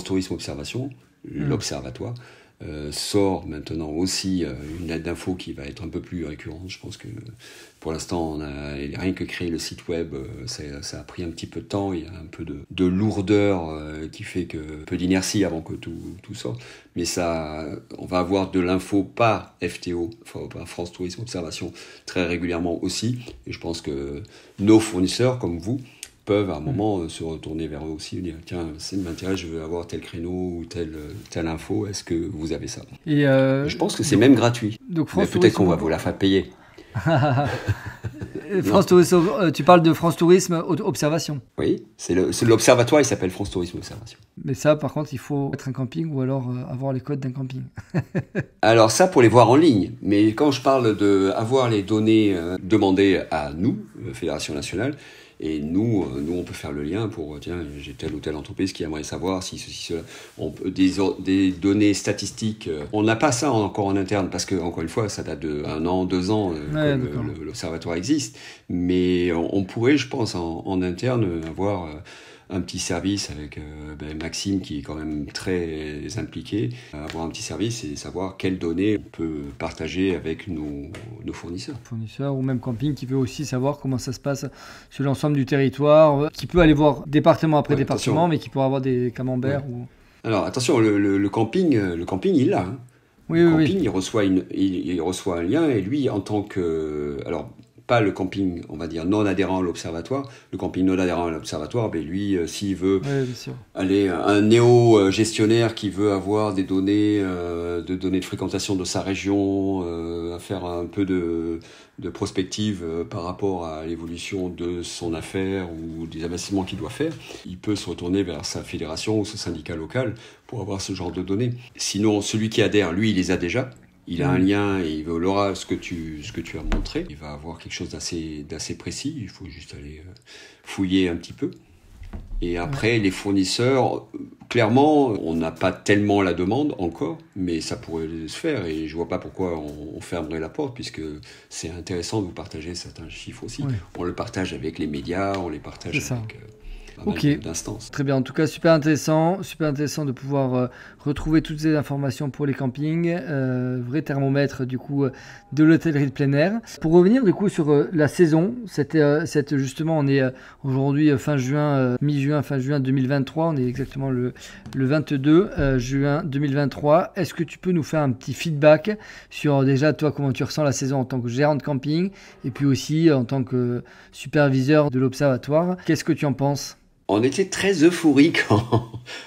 Tourisme Observation, l'observatoire, sort maintenant aussi une lettre d'info qui va être un peu plus récurrente. Je pense que pour l'instant, rien que créer le site web, ça a pris un petit peu de temps. Il y a un peu de lourdeur qui fait un peu d'inertie avant que tout sorte. Mais on va avoir de l'info par FTO, par France Tourisme Observation, très régulièrement aussi. Et je pense que nos fournisseurs, comme vous, peuvent à un moment se retourner vers eux aussi et dire tiens, ça m'intéresse, je veux avoir tel créneau ou telle info, est-ce que vous avez ça? Et je pense que c'est même gratuit. Donc mais peut-être qu'on va vous la faire payer. France Tourisme, tu parles de France Tourisme Observation. Oui, c'est l'observatoire, il s'appelle France Tourisme Observation. Mais ça, par contre, il faut être un camping ou alors avoir les codes d'un camping. Alors ça, pour les voir en ligne. Mais quand je parle d'avoir les données demandées à nous, Fédération nationale, et nous, on peut faire le lien pour, tiens, j'ai telle ou telle entreprise qui aimerait savoir si ceci, cela. Des données statistiques, on n'a pas ça encore en interne, parce que, encore une fois, ça date d'1 an, 2 ans que l'observatoire existe. Mais on pourrait, je pense, en interne, avoir un petit service avec Maxime qui est quand même très impliqué, avoir un petit service et savoir quelles données on peut partager avec nos fournisseurs. Fournisseurs ou même camping qui veut aussi savoir comment ça se passe sur l'ensemble du territoire, qui peut aller voir département après département, mais qui pourra avoir des camemberts. Alors attention, le camping, il l'a. Hein. Oui, le oui, camping, oui. il reçoit un lien et lui, en tant que... Alors, pas le camping, on va dire, non adhérent à l'observatoire. Le camping non adhérent à l'observatoire, ben lui, s'il veut Oui, bien sûr. aller, un néo-gestionnaire qui veut avoir des données, de fréquentation de sa région, à faire un peu de prospective par rapport à l'évolution de son affaire ou des investissements qu'il doit faire, il peut se retourner vers sa fédération ou ce syndicat local pour avoir ce genre de données. Sinon, celui qui adhère, lui, il les a déjà. Il a un lien et il aura ce que tu as montré. Il va avoir quelque chose d'assez précis. Il faut juste aller fouiller un petit peu. Et après, les fournisseurs, clairement, on n'a pas tellement la demande encore, mais ça pourrait se faire. Et je vois pas pourquoi on fermerait la porte, puisque c'est intéressant de vous partager certains chiffres aussi. Ouais. On le partage avec les médias, on les partage avec... Ok, d'instances. très bien. En tout cas, super intéressant de pouvoir retrouver toutes ces informations pour les campings, vrai thermomètre du coup de l'hôtellerie de plein air. Pour revenir du coup sur la saison, justement, on est aujourd'hui fin juin, mi-juin, fin juin 2023, on est exactement le 22 juin 2023. Est-ce que tu peux nous faire un petit feedback sur déjà toi comment tu ressens la saison en tant que gérant de camping et puis aussi en tant que superviseur de l'observatoire? Qu'est-ce que tu en penses? On était très euphorique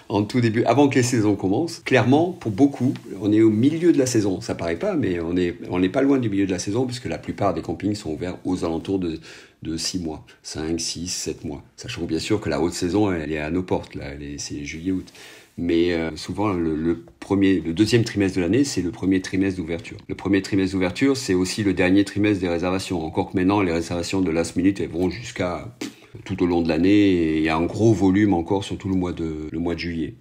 en tout début, avant que les saisons commencent. Clairement, pour beaucoup, on est au milieu de la saison. Ça paraît pas, mais on n'est pas loin du milieu de la saison, puisque la plupart des campings sont ouverts aux alentours de 6 mois, 5, 6, 7 mois. Sachant bien sûr que la haute saison, elle est à nos portes, là, c'est juillet-août. Mais souvent, le deuxième trimestre de l'année, c'est le premier trimestre d'ouverture. Le premier trimestre d'ouverture, c'est aussi le dernier trimestre des réservations. Encore que maintenant, les réservations de last minute, elles vont jusqu'à... tout au long de l'année, et il y a un gros volume encore, surtout le mois de juillet.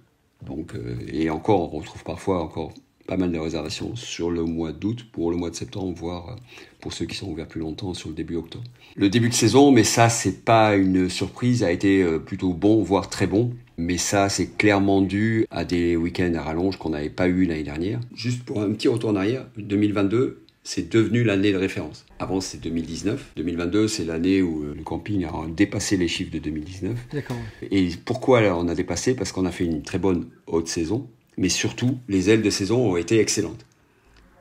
Donc, et encore, on trouve parfois encore pas mal de réservations sur le mois d'août, pour le mois de septembre, voire pour ceux qui sont ouverts plus longtemps, sur le début octobre. Le début de saison, mais ça, c'est pas une surprise, a été plutôt bon, voire très bon. Mais ça, c'est clairement dû à des week-ends à rallonge qu'on n'avait pas eu l'année dernière. Juste pour un petit retour en arrière, 2022, c'est devenu l'année de référence. Avant, c'est 2019. 2022, c'est l'année où le camping a dépassé les chiffres de 2019. D'accord. Et pourquoi on a dépassé? Parce qu'on a fait une très bonne haute saison. Mais surtout, les ailes de saison ont été excellentes.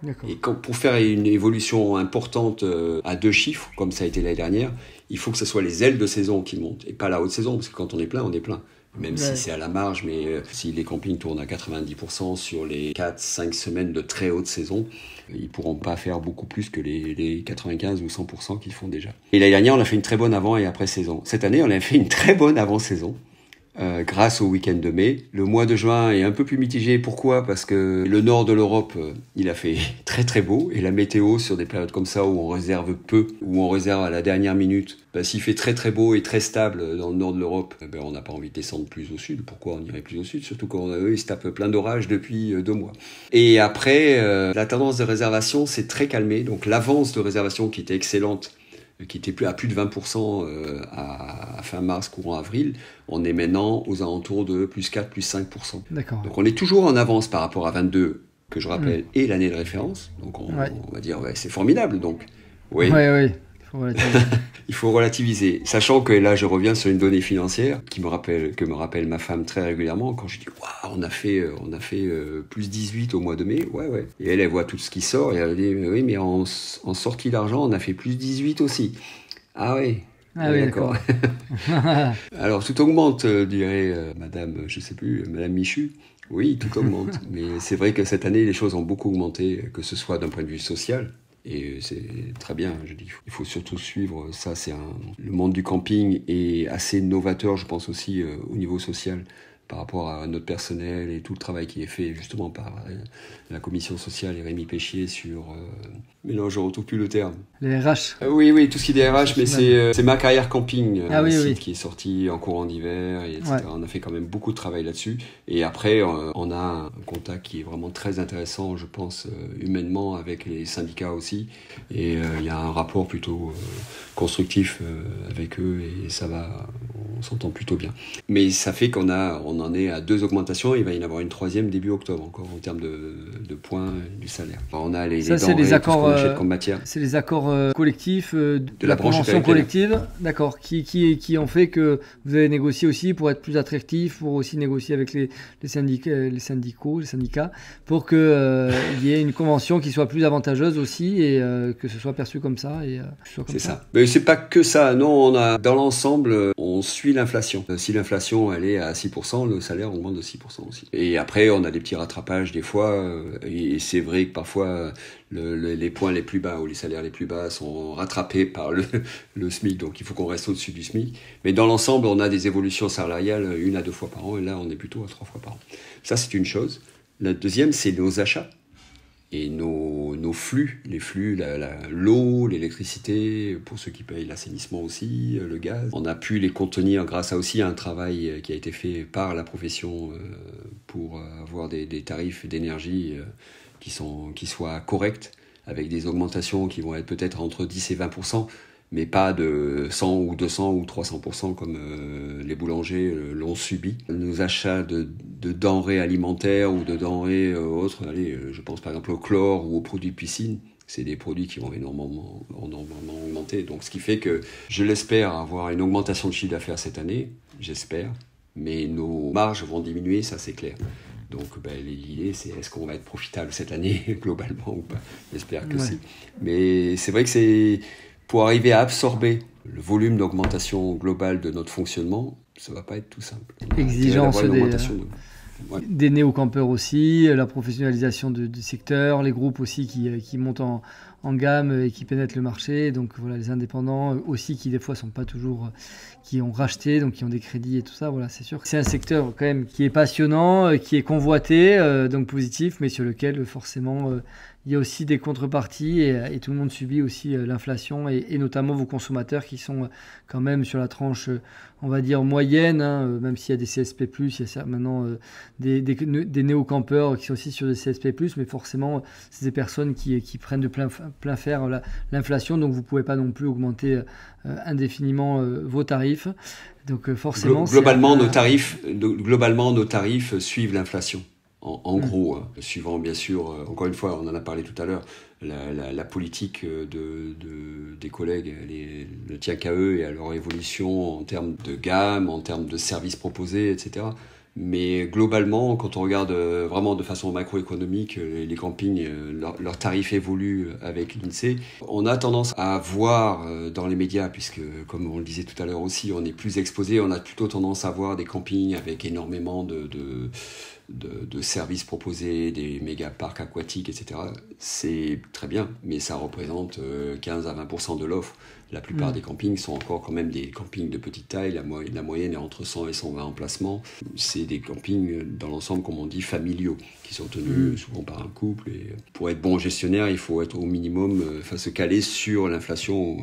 D'accord. Et pour faire une évolution importante à 2 chiffres, comme ça a été l'année dernière, il faut que ce soit les ailes de saison qui montent, et pas la haute saison. Parce que quand on est plein, on est plein. Même si c'est à la marge, mais si les campings tournent à 90% sur les 4-5 semaines de très haute saison, ils ne pourront pas faire beaucoup plus que les 95 ou 100% qu'ils font déjà. Et l'année dernière, on a fait une très bonne avant et après saison. Cette année, on a fait une très bonne avant-saison. Grâce au week-end de mai. Le mois de juin est un peu plus mitigé. Pourquoi? Parce que le nord de l'Europe, il a fait très très beau. Et la météo, sur des périodes comme ça où on réserve peu, où on réserve à la dernière minute, s'il fait très très beau et très stable dans le nord de l'Europe, on n'a pas envie de descendre plus au sud. Pourquoi on irait plus au sud? Surtout quand eux, ils se tapent plein d'orages depuis 2 mois. Et après, la tendance de réservation s'est très calmée. Donc l'avance de réservation qui était excellente, qui était à plus de 20% à fin mars, courant avril, on est maintenant aux alentours de plus 4, plus 5%. D'accord. Donc on est toujours en avance par rapport à 22, que je rappelle, et l'année de référence. Donc on va dire, c'est formidable. Donc, oui. Oui. Il faut relativiser. Sachant que là, je reviens sur une donnée financière que me rappelle ma femme très régulièrement. Quand je dis, waouh, on a fait plus 18 au mois de mai. Ouais. Et elle voit tout ce qui sort. Et elle dit, oui, mais en sortie d'argent, on a fait plus 18 aussi. Ah oui. Ah oui, d'accord. Alors, tout augmente, dirait madame, je sais plus, madame Michu. Oui, tout augmente. Mais c'est vrai que cette année, les choses ont beaucoup augmenté, que ce soit d'un point de vue social. Et c'est très bien, je dis. Il faut surtout suivre ça. Le monde du camping est assez novateur, je pense aussi, au niveau social, par rapport à notre personnel et tout le travail qui est fait justement par la commission sociale et Rémi Péchier sur... mais non, je ne retrouve plus le terme. Les RH. Oui, tout ce qui est RH, mais c'est Ma Carrière Camping, site qui est sorti en courant d'hiver, etc. Ouais. On a fait quand même beaucoup de travail là-dessus. Et après, on a un contact qui est vraiment très intéressant, je pense, humainement, avec les syndicats aussi. Et il y a un rapport plutôt constructif avec eux et ça va, s'entend plutôt bien. Mais ça fait on en est à 2 augmentations, il va y en avoir une 3e début octobre encore en termes de points du salaire. On a les denrées, tout ce qu'on achète comme matière. C'est les accords collectifs de la convention collective, d'accord, qui ont fait que vous avez négocié aussi pour être plus attractif, pour aussi négocier avec les syndicats, pour qu'il y ait une convention qui soit plus avantageuse aussi et que ce soit perçu comme ça. C'est ça. Mais c'est pas que ça. Non, dans l'ensemble, on suit l'inflation. Si l'inflation elle est à 6%, le salaire augmente de 6% aussi. Et après, on a des petits rattrapages des fois. Et c'est vrai que parfois, les points les plus bas ou les salaires les plus bas sont rattrapés par le SMIC. Donc, il faut qu'on reste au-dessus du SMIC. Mais dans l'ensemble, on a des évolutions salariales 1 à 2 fois par an. Et là, on est plutôt à 3 fois par an. Ça, c'est une chose. La deuxième, c'est nos achats. Et nos flux, les flux, l'eau, l'électricité, pour ceux qui payent l'assainissement aussi, le gaz. On a pu les contenir grâce à aussi un travail qui a été fait par la profession pour avoir des tarifs d'énergie qui soient corrects, avec des augmentations qui vont être peut-être entre 10 et 20%, mais pas de 100 ou 200 ou 300% comme les boulangers l'ont subi. Nos achats de denrées alimentaires ou de denrées autres, je pense par exemple au chlore ou aux produits de piscine, c'est des produits qui vont énormément augmenter. Donc ce qui fait que je l'espère avoir une augmentation de chiffre d'affaires cette année, j'espère, mais nos marges vont diminuer, ça c'est clair. Donc l'idée c'est est-ce qu'on va être profitable cette année globalement ou pas. J'espère que si. Mais c'est vrai que c'est pour arriver à absorber le volume d'augmentation globale de notre fonctionnement, ça ne va pas être tout simple. Exigence des néo-campeurs aussi, la professionnalisation du secteur, les groupes aussi qui montent en gamme et qui pénètrent le marché. Donc voilà, les indépendants aussi qui des fois sont pas toujours, qui ont racheté, donc qui ont des crédits et tout ça. Voilà, c'est sûr que c'est un secteur quand même qui est passionnant, qui est convoité, donc positif, mais sur lequel forcément il y a aussi des contreparties et tout le monde subit aussi l'inflation et notamment vos consommateurs qui sont quand même sur la tranche, on va dire, moyenne, hein, même s'il y a des CSP+, il y a maintenant des néo-campeurs qui sont aussi sur des CSP+, mais forcément, c'est des personnes qui prennent de plein fer l'inflation, donc vous ne pouvez pas non plus augmenter indéfiniment vos tarifs. Donc forcément... Globalement, nos tarifs suivent l'inflation. En gros, suivant bien sûr, encore une fois, on en a parlé tout à l'heure, la politique des collègues ne tient qu'à eux et à leur évolution en termes de gamme, en termes de services proposés, etc. Mais globalement, quand on regarde vraiment de façon macroéconomique, les campings, leurs tarifs évoluent avec l'INSEE. On a tendance à voir dans les médias, puisque comme on le disait tout à l'heure aussi, on est plus exposé, on a plutôt tendance à voir des campings avec énormément de services proposés, des méga parcs aquatiques, etc. C'est très bien, mais ça représente 15 à 20% de l'offre. La plupart des campings sont encore quand même des campings de petite taille. La moyenne est entre 100 et 120 emplacements. C'est des campings, dans l'ensemble, comme on dit, familiaux, qui sont tenus souvent par un couple. Et pour être bon gestionnaire, il faut être au minimum, se caler sur l'inflation.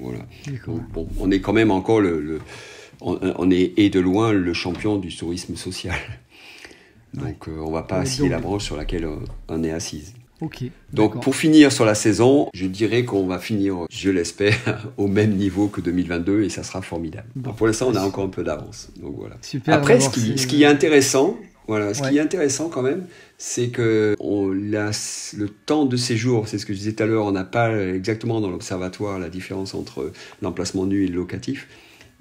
Voilà. Donc, bon, on est quand même encore on est et de loin le champion du tourisme social. Donc on ne va pas scier la branche sur laquelle on est assise. Okay, donc pour finir sur la saison, je dirais qu'on va finir, je l'espère, au même niveau que 2022 et ça sera formidable. Bon, alors pour l'instant, on a encore un peu d'avance. Donc voilà. Super. Après, ce qui est intéressant, qui est intéressant quand même, c'est que le temps de séjour, c'est ce que je disais tout à l'heure, on n'a pas exactement dans l'observatoire la différence entre l'emplacement nu et le locatif.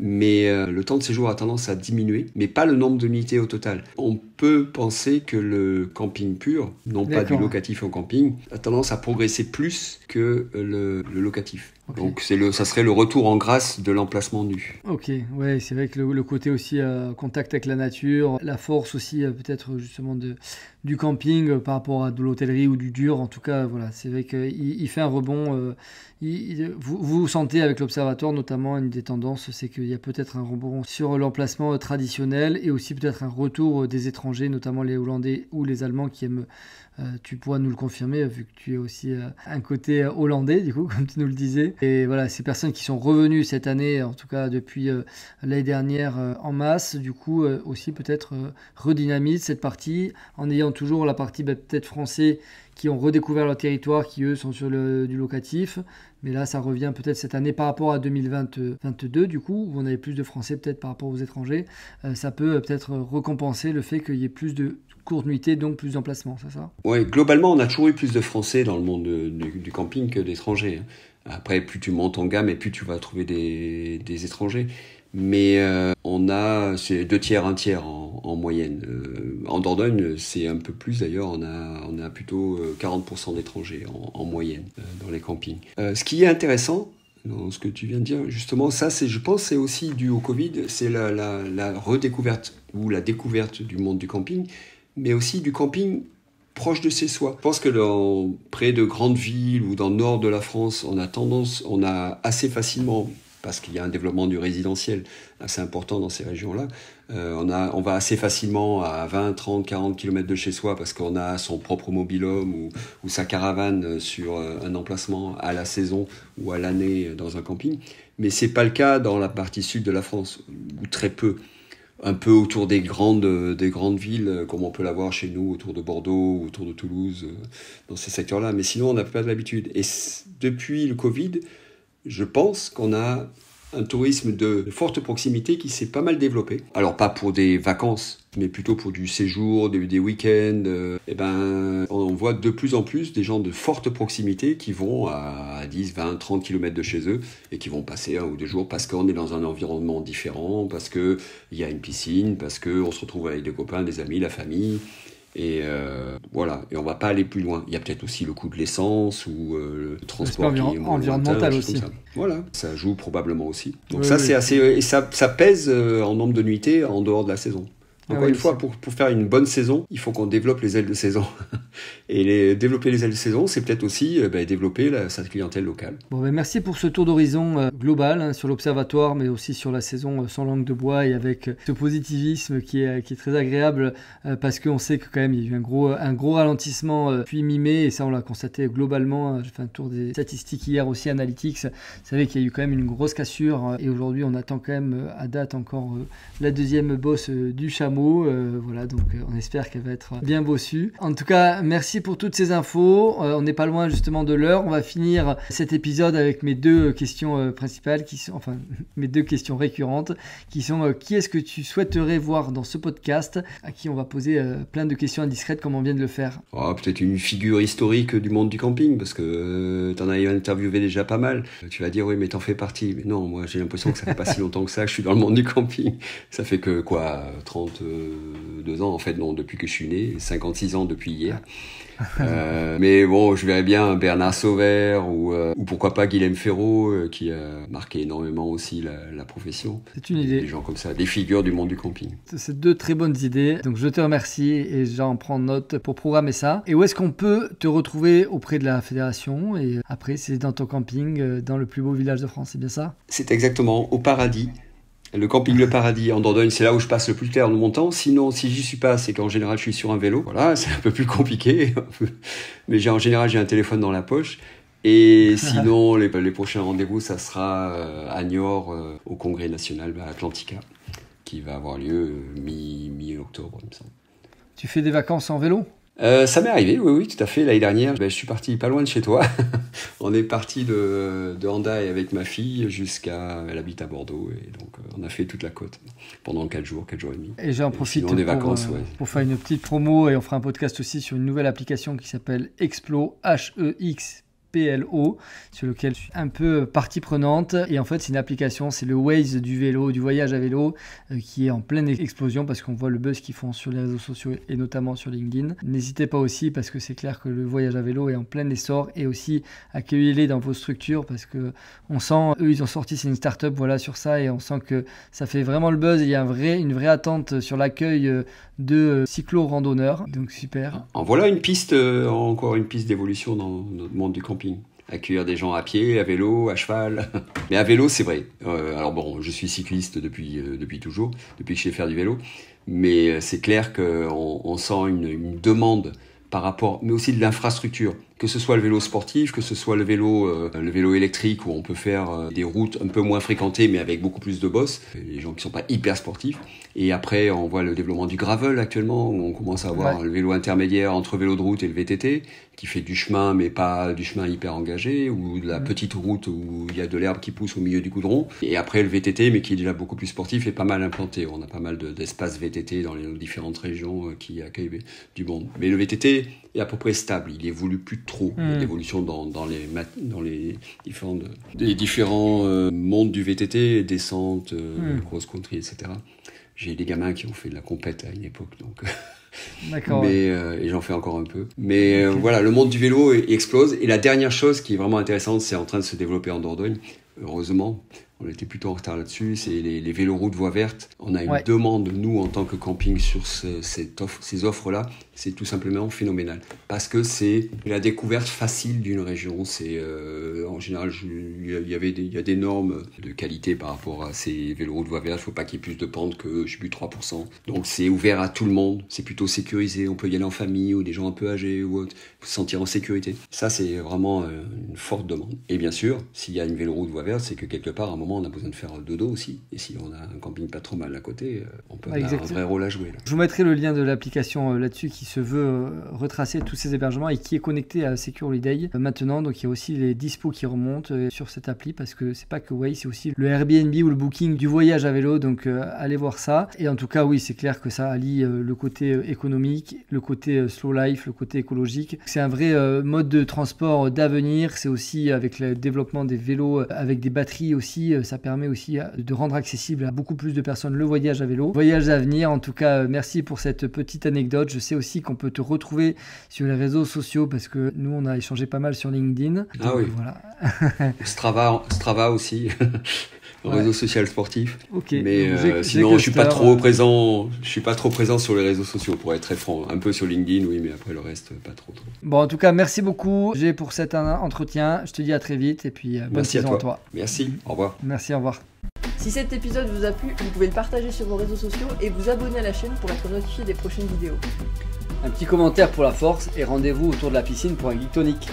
Mais le temps de séjour a tendance à diminuer, mais pas le nombre de nuitées au total. On peut penser que le camping pur, non pas du locatif au camping, a tendance à progresser plus que le locatif. Okay. Donc ça serait le retour en grâce de l'emplacement nu. Ok, ouais, c'est vrai que le côté aussi contact avec la nature, la force aussi peut-être justement du camping par rapport à de l'hôtellerie ou du dur, en tout cas, voilà, c'est vrai qu'il fait un rebond. Vous sentez avec l'Observatoire notamment une des tendances, c'est qu'il y a peut-être un rebond sur l'emplacement traditionnel et aussi peut-être un retour des étrangers, notamment les Hollandais ou les Allemands qui aiment, tu pourras nous le confirmer vu que tu es aussi un côté hollandais du coup, comme tu nous le disais. Et voilà, ces personnes qui sont revenues cette année, en tout cas depuis l'année dernière en masse, du coup aussi peut-être redynamisent cette partie en ayant toujours la partie peut-être français qui ont redécouvert leur territoire, qui eux sont sur du locatif. Mais là, ça revient peut-être cette année par rapport à 2022, du coup, où on avait plus de Français peut-être par rapport aux étrangers. Ça peut peut-être récompenser le fait qu'il y ait plus de courtes nuitées, donc plus d'emplacements, c'est ça? Oui, globalement, on a toujours eu plus de Français dans le monde du camping que d'étrangers. Après, plus tu montes en gamme et plus tu vas trouver des étrangers. Mais c'est 2 tiers, 1 tiers en moyenne. En Dordogne, c'est un peu plus d'ailleurs, on a plutôt 40% d'étrangers en moyenne dans les campings. Ce qui est intéressant dans ce que tu viens de dire, justement, ça, je pense, c'est aussi dû au Covid, c'est la redécouverte ou la découverte du monde du camping, mais aussi du camping proche de chez soi. Je pense que près de grandes villes ou dans le nord de la France, on a assez facilement, parce qu'il y a un développement du résidentiel assez important dans ces régions-là, on va assez facilement à 20, 30, 40 km de chez soi parce qu'on a son propre mobil-home ou sa caravane sur un emplacement à la saison ou à l'année dans un camping. Mais c'est pas le cas dans la partie sud de la France, ou très peu. Un peu autour des grandes villes, comme on peut l'avoir chez nous, autour de Bordeaux, autour de Toulouse, dans ces secteurs-là. Mais sinon, on n'a pas l'habitude. Et depuis le Covid, je pense qu'on a un tourisme de forte proximité qui s'est pas mal développé. Alors pas pour des vacances, mais plutôt pour du séjour, des week-ends. On voit de plus en plus des gens de forte proximité qui vont à 10, 20, 30 km de chez eux et qui vont passer 1 ou 2 jours parce qu'on est dans un environnement différent, parce qu'il y a une piscine, parce qu'on se retrouve avec des copains, des amis, la famille. Et voilà, et on va pas aller plus loin. Il y a peut-être aussi le coût de l'essence ou le transport qui est moins environnemental aussi. Ça. Voilà, ça joue probablement aussi. Donc oui, c'est assez, et ça pèse en nombre de nuitées en dehors de la saison. Encore une fois, pour faire une bonne saison, il faut qu'on développe les ailes de saison. Et développer les ailes de saison, c'est peut-être aussi développer sa clientèle locale. Merci pour ce tour d'horizon global sur l'observatoire, mais aussi sur la saison sans langue de bois et avec ce positivisme qui est très agréable parce qu'on sait que quand même il y a eu un gros ralentissement depuis mi-mai et ça on l'a constaté globalement. J'ai fait un tour des statistiques hier aussi, Analytics. Vous savez qu'il y a eu quand même une grosse cassure et aujourd'hui on attend quand même à date encore la deuxième bosse du chameau. Voilà, donc on espère qu'elle va être bien bossue. En tout cas, merci pour toutes ces infos. On n'est pas loin justement de l'heure. On va finir cet épisode avec mes 2 questions principales, mes 2 questions récurrentes, qui sont qui est-ce que tu souhaiterais voir dans ce podcast, à qui on va poser plein de questions indiscrètes comme on vient de le faire. Peut-être une figure historique du monde du camping, parce que t'en as interviewé déjà pas mal. Tu vas dire oui, mais t'en fais partie. Mais non, moi j'ai l'impression que ça fait pas si longtemps que ça que je suis dans le monde du camping. Ça fait que 32 ans en fait, non, depuis que je suis né, 56 ans depuis hier. Mais bon, je verrais bien Bernard Sauvert ou pourquoi pas Guilhem Ferraud qui a marqué énormément aussi la profession. C'est une idée. Des gens comme ça, des figures du monde du camping. C'est 2 très bonnes idées. Donc je te remercie et j'en prends note pour programmer ça. Et où est-ce qu'on peut te retrouver auprès de la fédération? Et après, c'est dans ton camping, dans le plus beau village de France, c'est bien ça? C'est exactement au Paradis. Le camping Le Paradis en Dordogne, c'est là où je passe le plus clair de mon temps. Sinon, si j'y suis pas, c'est qu'en général, je suis sur un vélo. Voilà, c'est un peu plus compliqué. Mais en général, j'ai un téléphone dans la poche. Et sinon, les prochains rendez-vous, ça sera à Niort, au Congrès national Atlantica, qui va avoir lieu mi-octobre, il me semble. Tu fais des vacances en vélo? Ça m'est arrivé, oui, tout à fait. L'année dernière, je suis parti pas loin de chez toi. On est parti de Hendaye avec ma fille elle habite à Bordeaux, et donc on a fait toute la côte pendant 4 jours et demi. Et j'en profite pour faire une petite promo, et on fera un podcast aussi sur une nouvelle application qui s'appelle Explo, HEXPLO, sur lequel je suis un peu partie prenante. Et en fait, c'est une application, c'est le Waze du vélo, du voyage à vélo, qui est en pleine explosion parce qu'on voit le buzz qu'ils font sur les réseaux sociaux et notamment sur LinkedIn. N'hésitez pas aussi parce que c'est clair que le voyage à vélo est en plein essor, et aussi accueillez-les dans vos structures parce que on sent, eux ils ont sorti, c'est une start-up sur ça, et on sent que ça fait vraiment le buzz. Il y a une vraie attente sur l'accueil de cyclo-randonneurs, donc super. En voilà encore une piste d'évolution dans notre monde du camping. Accueillir des gens à pied, à vélo, à cheval. Mais à vélo, c'est vrai. Alors bon, je suis cycliste depuis toujours, depuis que je sais faire du vélo. Mais c'est clair qu'on sent une demande par rapport, mais aussi de l'infrastructure. Que ce soit le vélo sportif, que ce soit le vélo électrique où on peut faire des routes un peu moins fréquentées mais avec beaucoup plus de bosses, les gens qui sont pas hyper sportifs. Et après, on voit le développement du gravel actuellement, où on commence à avoir le vélo intermédiaire entre vélo de route et le VTT, qui fait du chemin mais pas du chemin hyper engagé, ou de la petite route où il y a de l'herbe qui pousse au milieu du goudron. Et après le VTT, mais qui est déjà beaucoup plus sportif et pas mal implanté. On a pas mal d'espaces VTT dans les différentes régions qui accueillent du monde. Mais le VTT est à peu près stable, il évolue plus trop. Il y a l'évolution dans les différents mondes du VTT, descente, cross-country, etc. J'ai des gamins qui ont fait de la compète à une époque, donc... D'accord. Et j'en fais encore un peu. Mais voilà, le monde du vélo explose. Et la dernière chose qui est vraiment intéressante, c'est en train de se développer en Dordogne. Heureusement, on était plutôt en retard là-dessus. C'est les véloroutes voies vertes. On a une demande, nous, en tant que camping, sur ces offres-là. C'est tout simplement phénoménal. Parce que c'est la découverte facile d'une région. C'est en général, il y a des normes de qualité par rapport à ces véloroutes voies vertes. Il ne faut pas qu'il y ait plus de pentes que, je sais plus, 3%. Donc c'est ouvert à tout le monde. C'est plutôt sécurisé. On peut y aller en famille ou des gens un peu âgés ou autre, se sentir en sécurité. Ça, c'est vraiment une forte demande. Et bien sûr, s'il y a une véloroute voie verte, c'est que quelque part, à un moment, on a besoin de faire dodo aussi. Et si on a un camping pas trop mal à côté, on peut avoir un vrai rôle à jouer. Là. Je vous mettrai le lien de l'application là-dessus qui se veut retracer tous ces hébergements et qui est connecté à Secure Holiday maintenant. Donc il y a aussi les dispos qui remontent sur cette appli parce que c'est pas que Way, c'est aussi le Airbnb ou le booking du voyage à vélo. Donc allez voir ça. Et en tout cas, oui, c'est clair que ça allie le côté économique, le côté slow life, le côté écologique. C'est un vrai mode de transport d'avenir. C'est aussi avec le développement des vélos avec des batteries aussi. Ça permet aussi de rendre accessible à beaucoup plus de personnes le voyage à vélo. Voyage à venir. En tout cas, merci pour cette petite anecdote. Je sais aussi qu'on peut te retrouver sur les réseaux sociaux parce que nous, on a échangé pas mal sur LinkedIn. Ah oui. Voilà. Strava aussi. Réseau social sportif. Okay. Mais sinon, je suis pas trop présent. Je suis pas trop présent sur les réseaux sociaux, pour être très franc. Un peu sur LinkedIn, oui, mais après le reste, pas trop. Bon, en tout cas, merci beaucoup, Jay, pour cet entretien. Je te dis à très vite et puis bonne saison à toi. Merci. Au revoir. Merci. Au revoir. Si cet épisode vous a plu, vous pouvez le partager sur vos réseaux sociaux et vous abonner à la chaîne pour être notifié des prochaines vidéos. Un petit commentaire pour la force et rendez-vous autour de la piscine pour un Geek Tonic.